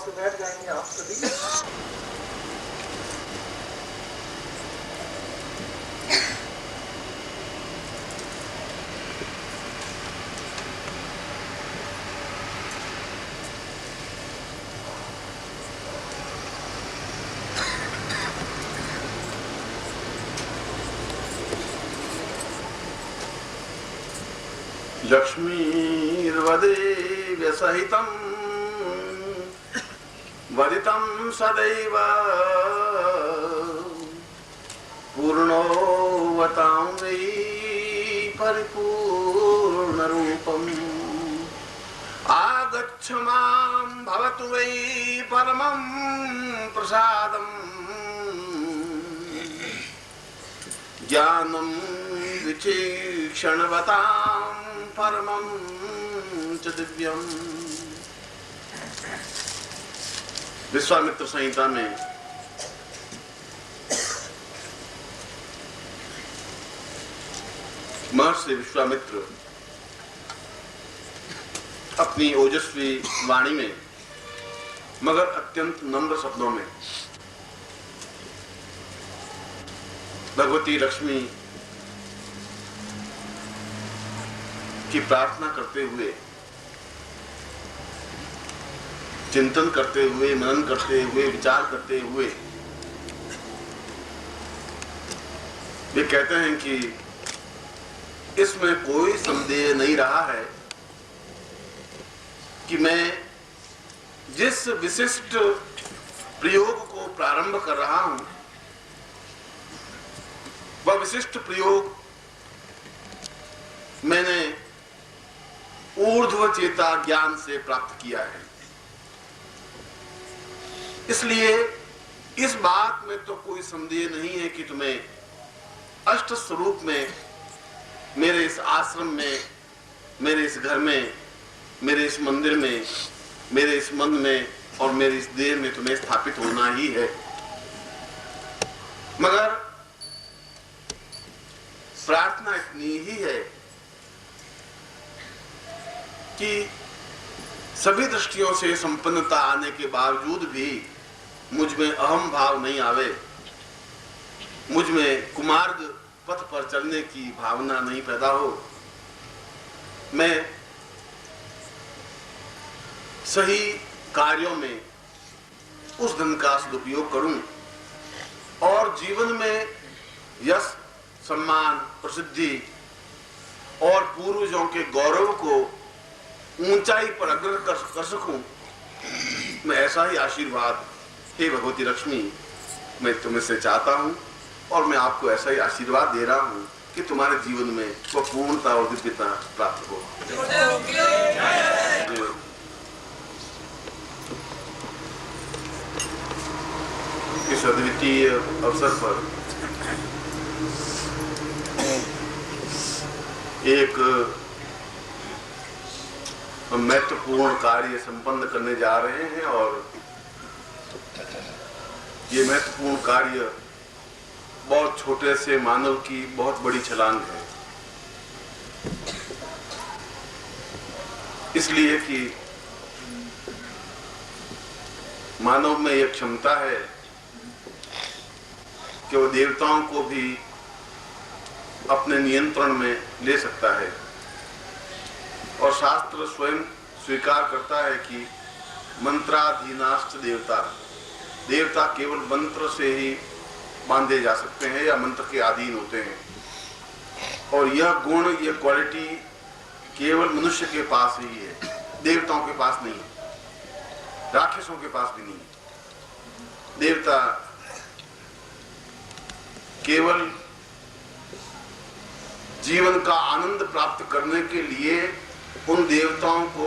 से बैठ जाएंगे आप सभी। लक्ष्मीर्वदेव्य सहितं वदितं सदैव पूर्णोवतां वै परिपूर्णरूपम् आगच्छ मां भवतु वै परमं प्रसादम् ज्ञानं विचक्षणवतां परमं च दिव्यम्। विश्वामित्र संहिता में महर्षि विश्वामित्र अपनी ओजस्वी वाणी में मगर अत्यंत नम्र शब्दों में भगवती लक्ष्मी की प्रार्थना करते हुए, चिंतन करते हुए, मनन करते हुए, विचार करते हुए वे कहते हैं कि इसमें कोई संदेह नहीं रहा है कि मैं जिस विशिष्ट प्रयोग को प्रारंभ कर रहा हूं वह विशिष्ट प्रयोग मैंने ऊर्ध्व चेता ज्ञान से प्राप्त किया है। इसलिए इस बात में तो कोई संदेह नहीं है कि तुम्हें अष्ट स्वरूप में मेरे इस आश्रम में, मेरे इस घर में, मेरे इस मंदिर में, मेरे इस मन में और मेरे इस देह में तुम्हें स्थापित होना ही है। मगर प्रार्थना इतनी ही है कि सभी दृष्टियों से संपन्नता आने के बावजूद भी मुझ में अहम भाव नहीं आवे, मुझ में कुमार्ग पथ पर चलने की भावना नहीं पैदा हो। मैं सही कार्यों में उस धन का सदुपयोग करूं और जीवन में यश, सम्मान, प्रसिद्धि और पूर्वजों के गौरव को ऊंचाई पर अग्रसर कर सकूं। मैं ऐसा ही आशीर्वाद हे भगवती लक्ष्मी मैं तुमसे चाहता हूं और मैं आपको ऐसा ही आशीर्वाद दे रहा हूं कि तुम्हारे जीवन में वो पूर्णता और दिव्यता प्राप्त हो। इस अद्वितीय अवसर पर एक महत्वपूर्ण कार्य संपन्न करने जा रहे हैं और ये महत्वपूर्ण कार्य बहुत छोटे से मानव की बहुत बड़ी छलांग है। इसलिए कि मानव में यह क्षमता है कि वो देवताओं को भी अपने नियंत्रण में ले सकता है और शास्त्र स्वयं स्वीकार करता है कि मंत्राधीनाश्च देवता, देवता केवल मंत्र से ही बांधे जा सकते हैं या मंत्र के अधीन होते हैं और यह गुण, यह क्वालिटी केवल मनुष्य के पास ही है, देवताओं के पास नहीं है, राक्षसों के पास भी नहीं है। देवता केवल जीवन का आनंद प्राप्त करने के लिए उन देवताओं को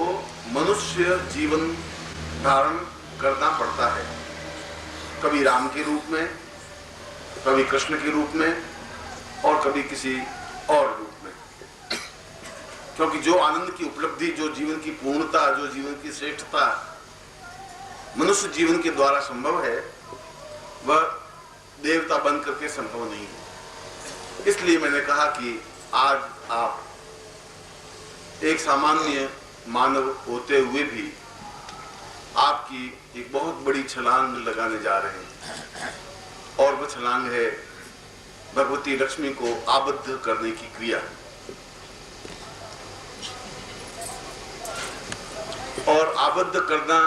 मनुष्य जीवन धारण करना पड़ता है, कभी राम के रूप में, कभी कृष्ण के रूप में और कभी किसी और रूप में। क्योंकि जो आनंद की उपलब्धि, जो जीवन की पूर्णता, जो जीवन की श्रेष्ठता मनुष्य जीवन के द्वारा संभव है वह देवता बन करके संभव नहीं है। इसलिए मैंने कहा कि आज आप एक सामान्य मानव होते हुए भी आपकी एक बहुत बड़ी छलांग लगाने जा रहे हैं, और वह छलांग है भगवती लक्ष्मी को आबद्ध करने की क्रिया। और आबद्ध करना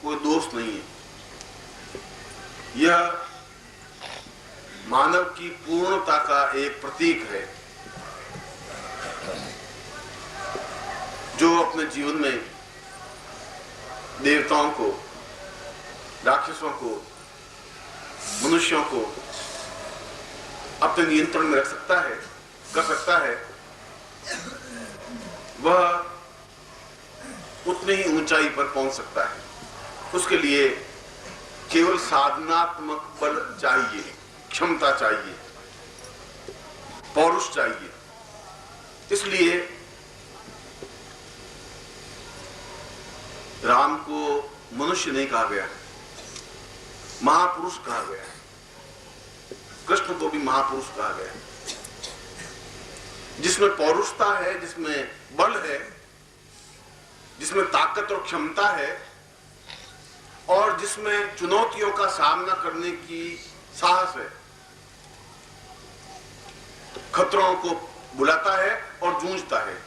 कोई दोष नहीं है, यह मानव की पूर्णता का एक प्रतीक है, जो अपने जीवन में देवताओं को, राक्षसों को, मनुष्यों को अपने नियंत्रण में रख सकता है, कर सकता है, वह उतनी ही ऊंचाई पर पहुंच सकता है। उसके लिए केवल साधनात्मक बल चाहिए, क्षमता चाहिए, पौरुष चाहिए। इसलिए राम को मनुष्य नहीं कहा गया, महापुरुष कहा गया। कृष्ण को भी महापुरुष कहा गया, जिसमें पौरुषता है, जिसमें बल है, जिसमें ताकत और क्षमता है, और जिसमें चुनौतियों का सामना करने की साहस है, खतरों को बुलाता है और जूझता है,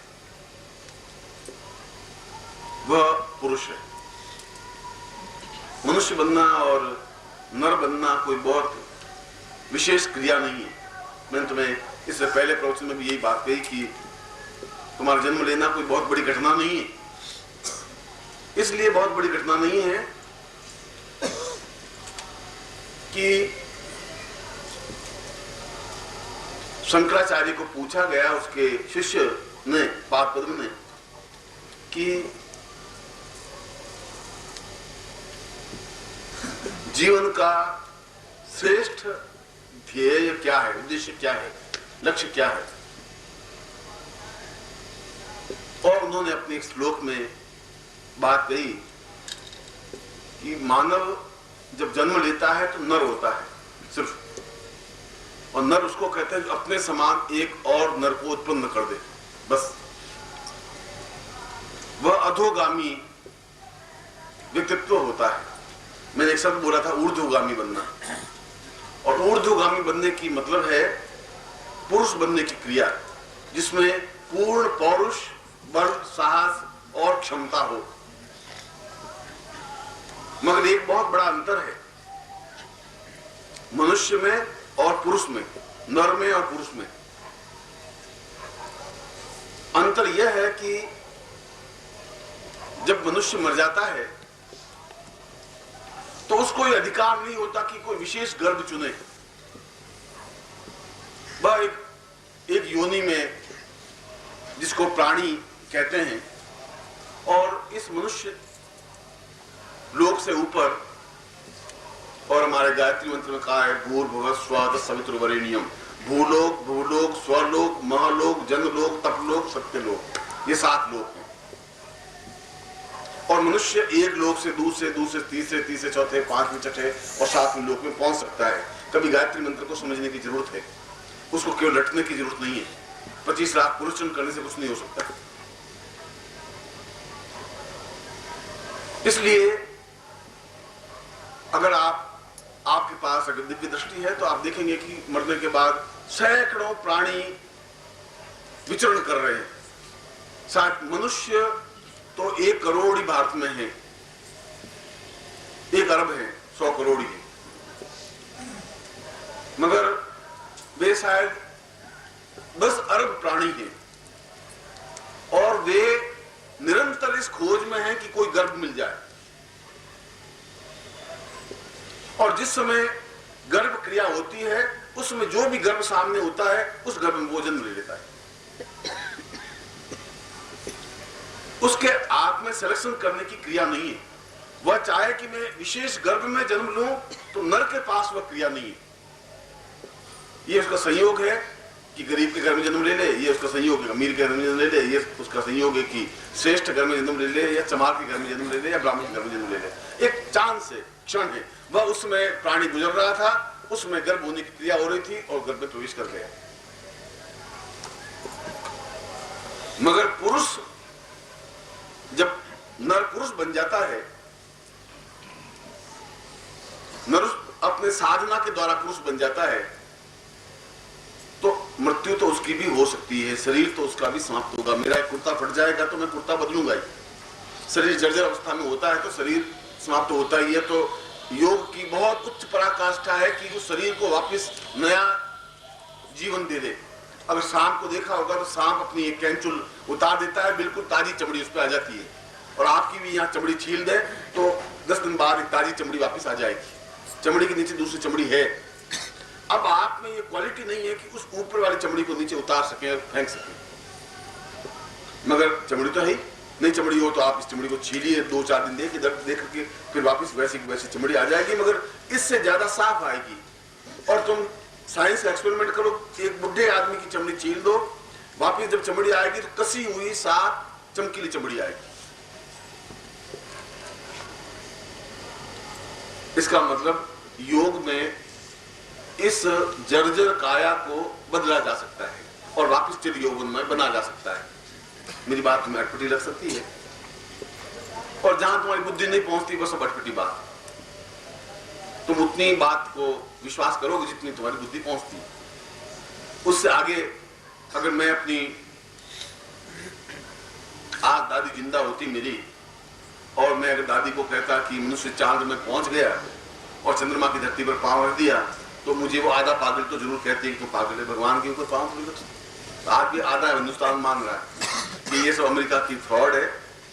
वह पुरुष है। मनुष्य बनना और नर बनना कोई बहुत विशेष क्रिया नहीं है। मैंने तुम्हें इससे पहले प्रवचन में भी यही बात कही कि तुम्हारा जन्म लेना कोई बहुत बड़ी घटना नहीं है। इसलिए बहुत बड़ी घटना नहीं है कि शंकराचार्य को पूछा गया, उसके शिष्य ने, पादपद्म ने, कि जीवन का श्रेष्ठ ध्येय क्या है, उद्देश्य क्या है, लक्ष्य क्या है। और उन्होंने अपने एक श्लोक में बात कही कि मानव जब जन्म लेता है तो नर होता है सिर्फ, और नर उसको कहते हैं जो अपने समान एक और नर को उत्पन्न कर दे, बस। वह अधोगामी व्यक्तित्व होता है। मैंने एक शब्द बोला था, ऊर्ध्वगामी बनना, और ऊर्ध्वगामी बनने की मतलब है पुरुष बनने की क्रिया, जिसमें पूर्ण पौरुष, बल, साहस और क्षमता हो। मगर एक बहुत बड़ा अंतर है मनुष्य में और पुरुष में, नर में और पुरुष में। अंतर यह है कि जब मनुष्य मर जाता है तो उसको यह अधिकार नहीं होता कि कोई विशेष गर्भ चुने। वह एक योनि में, जिसको प्राणी कहते हैं, और इस मनुष्य लोक से ऊपर, और हमारे गायत्री मंत्र में कहा है भूर्भुवः स्वः तत्सवितुर्वरेण्यम, भूलोक, भूलोक, स्वलोक, महलोक, जनलोक, तपलोक, सत्यलोक, ये 7 लोक हैं। और मनुष्य एक लोक से दूसरे, तीसरे, चौथे, 5वें, छठे और 7वें लोक में पहुंच सकता है। कभी गायत्री मंत्र को समझने की जरूरत है, उसको केवल रटने की जरूरत नहीं है। 25 लाख पुरुषन करने से कुछ नहीं हो सकता। इसलिए अगर आपके पास अगर दिव्य दृष्टि है तो आप देखेंगे कि मरने के बाद सैकड़ों प्राणी विचरण कर रहे हैं। शायद मनुष्य तो 1 करोड़ ही भारत में है, 1 अरब है, 100 करोड़ ही, मगर वे शायद 10 अरब प्राणी हैं, और वे निरंतर इस खोज में हैं कि कोई गर्भ मिल जाए। और जिस समय गर्भ क्रिया होती है, उसमें जो भी गर्भ सामने होता है, उस गर्भ में वो जन्म ले लेता है। उसके आप में सिलेक्शन करने की क्रिया नहीं है। वह चाहे कि मैं विशेष गर्भ में जन्म लूं, तो नर के पास वह क्रिया नहीं है। ये उसका संयोग है कि गरीब के घर में जन्म ले ले, ये उसका संयोग है अमीर के घर में जन्म ले ले, ये उसका संयोग है कि श्रेष्ठ घर में जन्म ले ले, या चमार के घर में जन्म ले ले, या ब्राह्मण के घर में जन्म ले ले। एक चांस है, क्षण है। वह उसमें प्राणी गुजर रहा था, उसमें गर्भ होने की क्रिया हो रही थी और गर्भ में प्रवेश कर गया। मगर पुरुष जब नर पुरुष बन जाता है नरुष अपने साधना के द्वारा पुरुष बन जाता है तो मृत्यु तो उसकी भी हो सकती है, शरीर तो उसका भी समाप्त होगा। मेरा एक कुर्ता फट जाएगा तो मैं कुर्ता बदलूंगा ही। शरीर जर्जर अवस्था में होता है तो शरीर समाप्त होता ही है। तो योग की बहुत उच्च पराकाष्ठा है कि उस शरीर को वापस नया जीवन दे दे। अगर सांप को देखा होगा तो सांप अपनी एक कैंचुल उतार देता है, बिल्कुल ताजी चमड़ी उस पर आ जाती है। और आपकी भी यहाँ चमड़ी छील दे तो 10 दिन बाद एक ताजी चमड़ी वापस आ जाएगी। चमड़ी के नीचे दूसरी चमड़ी है। अब आप में ये क्वालिटी नहीं है कि उस ऊपर वाली चमड़ी को नीचे उतार सके और फेंक सके, मगर चमड़ी तो है ही। नहीं चमड़ी हो तो आप इस चमड़ी को छीलिए, 2-4 दिन देख के फिर वापस वैसी वैसी चमड़ी आ जाएगी, मगर इससे ज्यादा साफ आएगी। और तुम साइंस का एक्सपेरिमेंट करो, एक बुढ़े आदमी की चमड़ी छील दो, वापस जब चमड़ी आएगी तो कसी हुई साफ चमकीली चमड़ी आएगी। इसका मतलब योग में इस जर्जर काया को बदला जा सकता है और वापस चिर यौवन में बना जा सकता है। मेरी बात तुम्हें अटपटी लग सकती है और जहां तुम्हारी बुद्धि नहीं पहुंचती वो सब अटपटी बात। तुम उतनी बात को विश्वास करोगे जितनी तुम्हारी बुद्धि पहुंचती है। उससे आगे अगर मैं अपनी आज दादी जिंदा होती मेरी और मैं अगर दादी को कहता कि मनुष्य चांद में पहुंच गया और चंद्रमा की धरती पर पांव रख दिया, तो मुझे वो आधा पागल तो जरूर कहती है कि तुम पागल है, भगवान के ऊपर पांव नहीं रख सकते। तो आज भी आधा हिंदुस्तान मान रहा है कि ये सब अमेरिका की फ्रॉड है,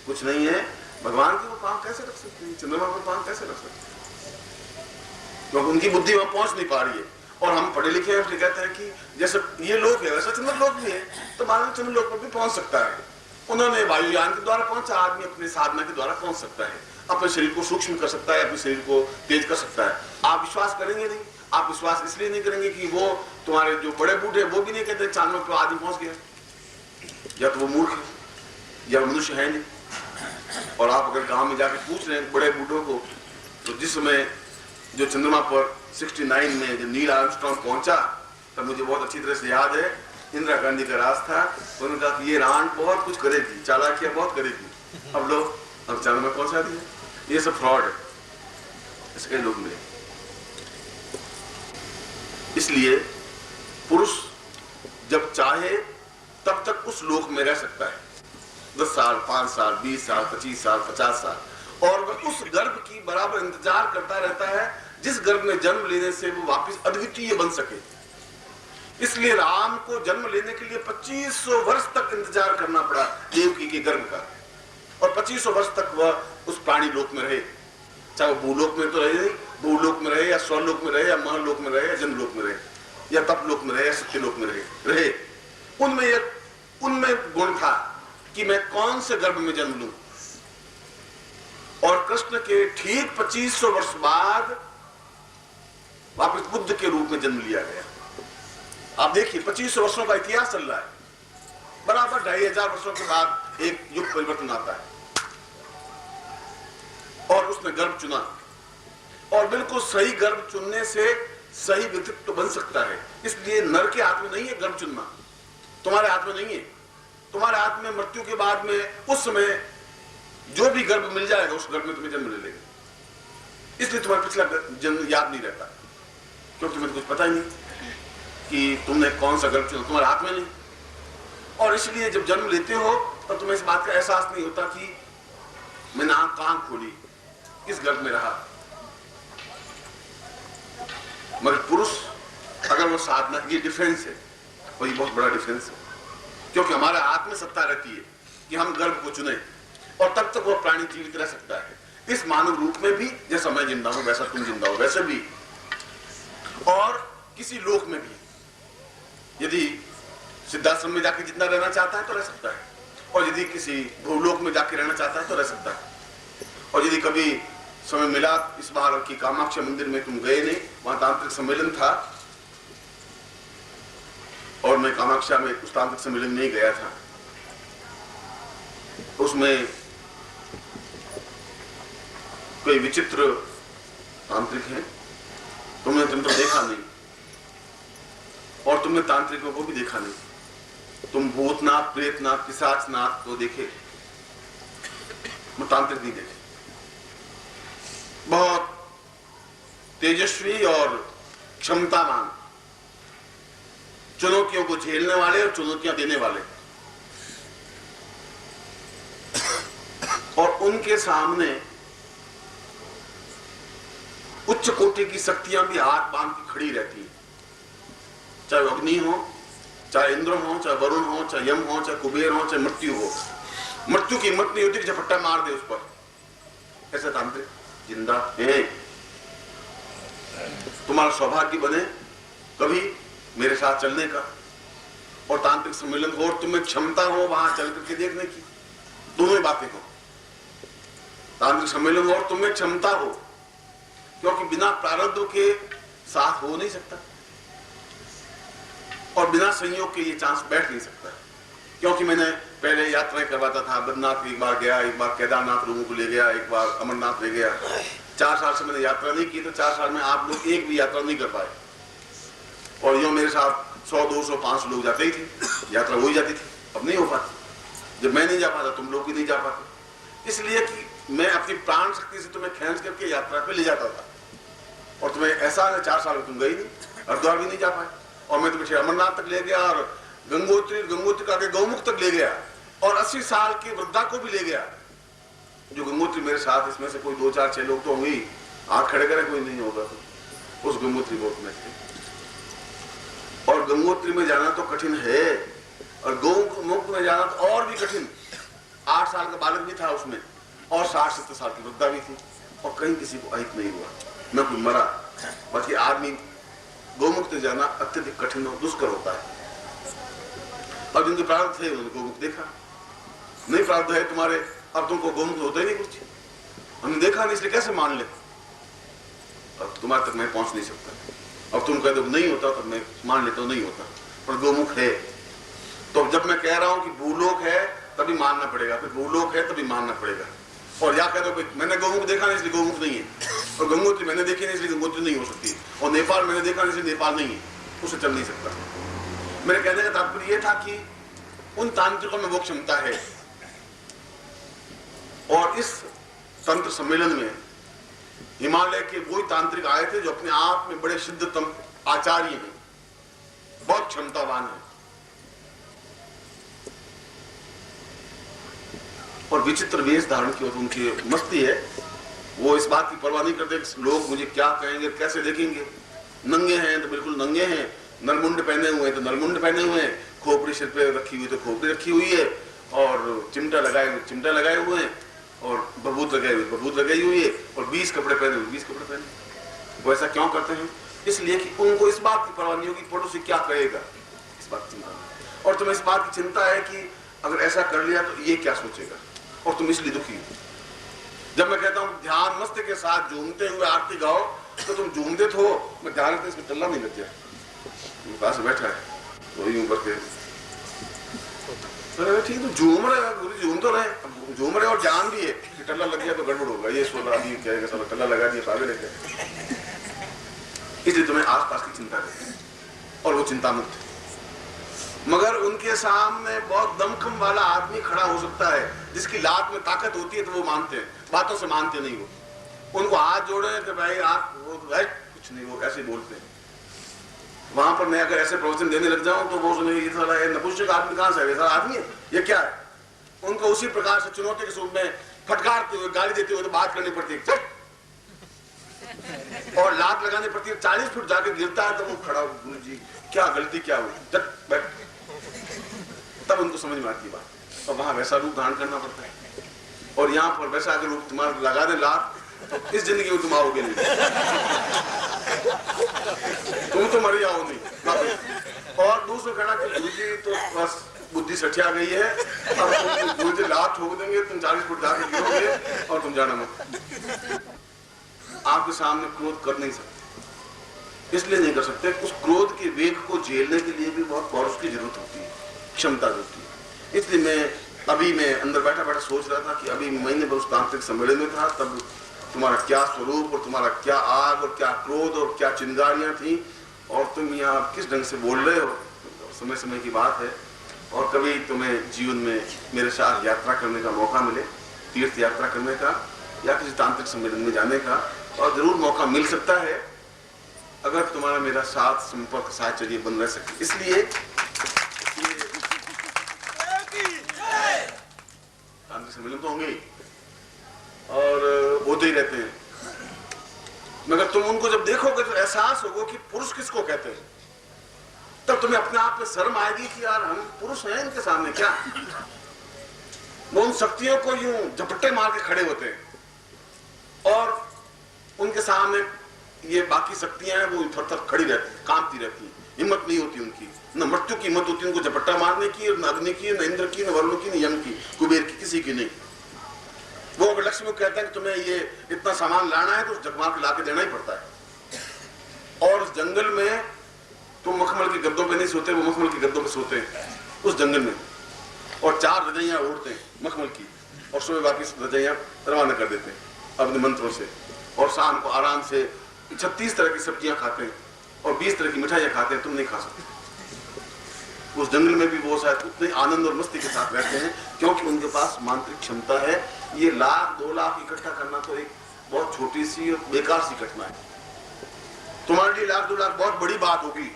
कुछ नहीं है। भगवान के ऊपर पांव कैसे रख सकते हैं, चंद्रमा पर पांव कैसे रख सकते हैं? क्योंकि उनकी बुद्धि वहां पहुंच नहीं पा रही है। और हम पढ़े लिखे हैं, इसलिए कहते हैं कि जैसे ये लोग है वैसा चंद्र लोक भी है, तो मानव चंद्र लोक पर भी पहुंच सकता है। उन्होंने वायुयान के द्वारा पहुंचा, आदमी अपने साधना के द्वारा पहुंच सकता है, अपने शरीर को सूक्ष्म कर सकता है, अपने शरीर को तेज कर सकता है। आप विश्वास करेंगे नहीं। आप विश्वास इसलिए नहीं करेंगे कि वो तुम्हारे जो बड़े बूढ़े वो भी नहीं कहते चांद पर आदमी पहुंच गया, या तो वो मूर्ख है या मनुष्य है नहीं। और आप अगर गांव में जाके पूछ रहे हैं बड़े बूढ़ों को, तो जिस समय जो चंद्रमा पर 69 में जब नील आर्मस्ट्रांग पहुंचा, तब मुझे बहुत अच्छी तरह से याद है, इंदिरा गांधी का राज था। उन्होंने कहा कि ये रांड बहुत कुछ करेगी, चालाकियां बहुत करेगी। अब लोग अब चांद में पहुंचा दिया। ये सब फ्रॉड है, ऐसे कई लोग मिले। इसलिए पुरुष जब चाहे तब तक उस लोक में रह सकता है, 10 साल, 5 साल, 20 साल, 25 साल, 50 साल, और वह उस गर्भ की बराबर इंतजार करता रहता है जिस गर्भ में जन्म लेने से वो वापस अद्वितीय बन सके। इसलिए राम को जन्म लेने के लिए 2500 वर्ष तक इंतजार करना पड़ा देवकी के गर्भ का, और 2500 वर्ष तक वह उस प्राणी लोक में रहे, चाहे वो भूलोक में तो रहे, भूलोक में रहे या स्वरलोक में रहे या महलोक में रहे या जनलोक में रहे या तपलोक में रहे या सत्यलोक में रहे। उनमें गुण था कि मैं कौन से गर्भ में जन्म लूं। और कृष्ण के ठीक 2500 वर्ष बाद वापस बुद्ध के रूप में जन्म लिया गया। आप देखिए 2500 वर्षों का इतिहास चल रहा है, बराबर 2500 वर्षों के बाद एक युग परिवर्तन आता है और उसने गर्भ चुना। और बिल्कुल सही गर्भ चुनने से सही व्यक्तित्व बन सकता है। इसलिए नर के हाथ में नहीं है गर्भ चुनना, तुम्हारे हाथ में नहीं है। तुम्हारे हाथ में मृत्यु के बाद में उस समय जो भी गर्भ मिल जाएगा उस गर्भ में तुम्हें जन्म ले लेगा। इसलिए तुम्हारा पिछला जन्म याद नहीं रहता, क्योंकि तुम्हें कुछ पता ही नहीं कि तुमने कौन सा गर्भ चुना, तुम्हारे हाथ में नहीं। और इसलिए जब जन्म लेते हो तब तुम्हें इस बात का एहसास नहीं होता कि मैंने आंख कहां खोली, किस गर्भ में रहा। मगर पुरुष अगर वो साधना, ये डिफरेंस है, और ये बहुत बड़ा डिफरेंस है, क्योंकि हमारे हाथ में सत्ता रहती है कि हम गर्भ को चुने, और तब तक वो प्राणी जीवित रह सकता है इस मानव रूप में भी। जैसा मैं जिंदा हूं वैसा तुम जिंदा हो, वैसे भी। और किसी लोक में भी यदि सिद्धाश्रम में जाके जिंदा रहना चाहता है तो रह सकता है, और यदि किसी भूलोक में जाके रहना चाहता है तो रह सकता है। और यदि कभी समय मिला, इस बार की कामाख्या मंदिर में तुम गए नहीं, वहां तांत्रिक सम्मेलन था और मैं कामाख्या में उस तांत्रिक सम्मेलन में गया था। उसमें कोई विचित्र तांत्रिक है, तुमने तंत्र देखा नहीं और तुमने तांत्रिकों को भी देखा नहीं। तुम भूतनाथ, प्रेतनाथ, पिशाचनाथ को देखे, वो तांत्रिक नहीं देखे। बहुत तेजस्वी और क्षमतावान, चुनौतियों को झेलने वाले और चुनौतियां देने वाले। और उनके सामने उच्च कोटि की शक्तियां भी हाथ बांध के खड़ी रहती हैं, चाहे अग्नि हो, चाहे इंद्र हो, चाहे वरुण हो, चाहे यम हो, चाहे कुबेर हो, चाहे मृत्यु हो। मृत्यु की हिम्मत नहीं होती कि झपट्टा मार दे उस पर। ऐसा तांत्रिक जिंदा है। तुम्हारा सौभाग्य बने कभी मेरे साथ चलने का, और तांत्रिक सम्मेलन हो और तुम्हें क्षमता हो वहां चल करके देखने की। दोनों ही बातें हो, तांत्रिक सम्मेलन हो और तुम्हें क्षमता हो, क्योंकि बिना प्रारब्ध के साथ हो नहीं सकता और बिना संयोग के ये चांस बैठ नहीं सकता। क्योंकि मैंने पहले यात्राएं करवाता था, बद्रीनाथ एक बार गया, एक बार केदारनाथ लोगों को ले गया, एक बार अमरनाथ ले गया। 4 साल से मैंने यात्रा नहीं की, तो 4 साल में आप लोग एक भी यात्रा नहीं कर पाए। और यो मेरे साथ 100, 200, 500 लोग जाते ही थे, यात्रा हो ही जाती थी। अब नहीं हो पाती। जब मैं नहीं जा पाता तुम लोग भी नहीं जा पाते, इसलिए कि मैं अपनी प्राण शक्ति से तुम्हें खींच करके यात्रा पे ले जाता था। और तुम्हें ऐसा है 4 साल में तुम गई नहीं, हरिद्वार भी नहीं जा पाए, और मैं तुम्हें अमरनाथ तक ले गया और गंगोत्री का गौमुख तक ले गया, और 80 साल की वृद्धा को भी ले गया। जो गंगोत्री मेरे साथ, इसमें से कोई 2, 4, 6 लोग तो होंगे, हाथ खड़े करे कोई नहीं होगा तो उस गंगोत्री गोत में थे। और गंगोत्री में जाना तो कठिन है, और गौमुख में जाना तो और भी कठिन। 8 साल का बालक भी था उसमें, और 60-70 साल की वृद्धा भी थी, और कहीं किसी को अहित नहीं हुआ, न कोई मरा। बाकी आदमी गौमुख से जाना अत्यधिक कठिन और दुष्कर होता है। और जिनके प्रारब्ध थे उन्होंने गौमुख देखा, नहीं प्रारब्ध है तुम्हारे, अब तुमको गौमुख होता ही नहीं कुछ, हमने देखा नहीं इसलिए कैसे मान ले। अब तुम्हारे तक मैं पहुंच नहीं सकता। अब तुम कहते हो नहीं होता, तब मैं मान लेता हूं नहीं होता, पर गौमुख है। तो जब मैं कह रहा हूं कि भूलोक है तभी मानना पड़ेगा, फिर भूलोक है तभी मानना पड़ेगा। और या कह दो मैंने गौमुख देखा नहीं इसलिए गौमुख नहीं है, और गंगोत्री मैंने देखी नहीं इसलिए गंगोत्री नहीं हो सकती, और नेपाल मैंने देखा नहीं इसलिए नेपाल नहीं है, उसे चल नहीं सकता। मेरे कहने का तात्पर्य यह था कि उन तांत्रिकों में वो क्षमता है। और इस तंत्र सम्मेलन में हिमालय के वही तांत्रिक आए थे जो अपने आप में बड़े सिद्धतम आचार्य हैं, बहुत क्षमतावान हैं, और विचित्र वेश धारण की और उनकी मस्ती है। वो इस बात की परवाह नहीं करते लोग मुझे क्या कहेंगे, कैसे देखेंगे। नंगे हैं तो बिल्कुल नंगे हैं, नलमुंड पहने हुए हैं तो नलमुंड पहने हुए हैं, खोपड़ी सिर पे रखी हुई तो खोपड़ी रखी हुई है, और चिमटा लगाए हुए हैं, और बबूत लगाई हुई बबूत लगाई हुई है, और 20 कपड़े पहने हुए 20 कपड़े पहने। वो ऐसा क्यों करते हैं? इसलिए कि उनको इस बात की परवाह नहीं होगी पड़ोसी क्या कहेगा, इस बात की चिंता नहीं। और तुम्हें इस बात की चिंता है कि अगर ऐसा कर लिया तो ये क्या सोचेगा, और तुम इसलिए दुखी हो। जब मैं कहता हूँ ध्यान मस्त के साथ झूमते हुए आरती गाओ, तो तुम झूमते तो मैं ध्यान रखते इसमें टल्ला नहीं लग जाए। पास बैठा है तो यूं करके ठीक तो झूम रहे, झूम तो रहे, झूम रहे और ध्यान भी है कि टल्ला लग गया तो गड़बड़ होगा, ये सोच रहा आदमी कहेगा साला टल्ला लगा दिया पागल है क्या। इसलिए तुम्हें आसपास की चिंता है, और वो चिंता मुक्त है। मगर उनके सामने बहुत दमखम वाला आदमी खड़ा हो सकता है, जिसकी लात में ताकत होती है, तो वो मानते हैं, बातों से मानते नहीं। वो उनको हाथ जोड़े कि भाई आप कुछ नहीं, वो ऐसे बोलते हैं। वहां पर मैं अगर ऐसे प्रवचन देने लग जाऊं तो वो सुनेंगे नपुंसक आदमी कहां से है, ऐसा आदमी है ये क्या है। उनको उसी प्रकार से चुनौती के स्वरूप में फटकारते हुए गाली देते हुए तो बात करनी पड़ती है, और लात लगानी पड़ती है। 40 फुट जाके गिरता है तो वो खड़ा, गुरुजी क्या गलती क्या हुई, तब उनको समझ में आती बात। और वहां वैसा रूप धारण करना पड़ता है, और यहाँ पर वैसा अगर रूप तुम्हारा लगा दे लात, तो इस जिंदगी में तुम आओगे नहीं, तुम तो मर जाओ नहीं। और दूसरा कहना कि गुरुजी तो बस बुद्धि सठिया गई है, अब गुरुजी लात ठोक देंगे, तुम 40 फुट जाके गिरोगे और तुम जाना मत। आपके सामने क्रोध कर नहीं सकते, इसलिए नहीं कर सकते, उस क्रोध के वेग को झेलने के लिए भी बहुत पौरुष की जरूरत होती है, क्षमता होती है। इसलिए मैं अंदर बैठा बैठा सोच रहा था कि अभी महीने भर उस तांत्रिक सम्मेलन में था, तब तुम्हारा क्या स्वरूप और तुम्हारा क्या आग और क्या क्रोध और क्या चिंगारियां थी, और तुम यहाँ किस ढंग से बोल रहे हो। समय समय की बात है, और कभी तुम्हें जीवन में मेरे साथ यात्रा करने का मौका मिले, तीर्थ यात्रा करने का, या किसी तांत्रिक सम्मेलन में जाने का, और जरूर मौका मिल सकता है अगर तुम्हारा मेरा साथ संपर्क साहचर्य बन रह सके। इसलिए तांत्रिक सम्मेलन तो होंगे और होते ही रहते हैं, मगर तुम उनको जब देखोगे तो एहसास होगा कि पुरुष किसको कहते हैं। तब तुम्हें अपने आप में शर्म आएगी कि यार हम पुरुष हैं इनके सामने क्या। वो उन शक्तियों को यूं झपट्टे मार के खड़े होते हैं और उनके सामने ये बाकी शक्तियां हैं वो थर थर खड़ी रहती है, कांपती रहती है, हिम्मत नहीं होती उनकी, न मृत्यु की हिम्मत होती उनको झपट्टा मारने की, न अग्नि की, न इंद्र की, न वरुण की, न यम की, कुबेर की, किसी की नहीं। वो अगर लक्ष्मी को कहता है कि तुम्हें ये इतना सामान लाना है तो जगमार के लाके देना ही पड़ता है। और उस जंगल में तुम मखमल के गद्दों पे नहीं सोते, वो मखमल के गद्दों पे सोते हैं उस जंगल में, और 4 रजाइयां ओढ़ते हैं मखमल की, और सुबह वापिस रजाइयां रवाना कर देते हैं अपने मंत्रों से, और शाम को आराम से 36 तरह की सब्जियां खाते हैं और 20 तरह की मिठाइयां खाते हैं। तुम नहीं खा सकते। उस जंगल में भी वो शायद उतने आनंद और मस्ती के साथ रहते हैं क्योंकि उनके पास मांत्रिक क्षमता है। ये 1 लाख 2 लाख इकट्ठा करना तो एक बहुत छोटी सी और बेकार सी घटना है। तुम्हारे लिए 1 लाख 2 लाख बहुत बड़ी बात होगी।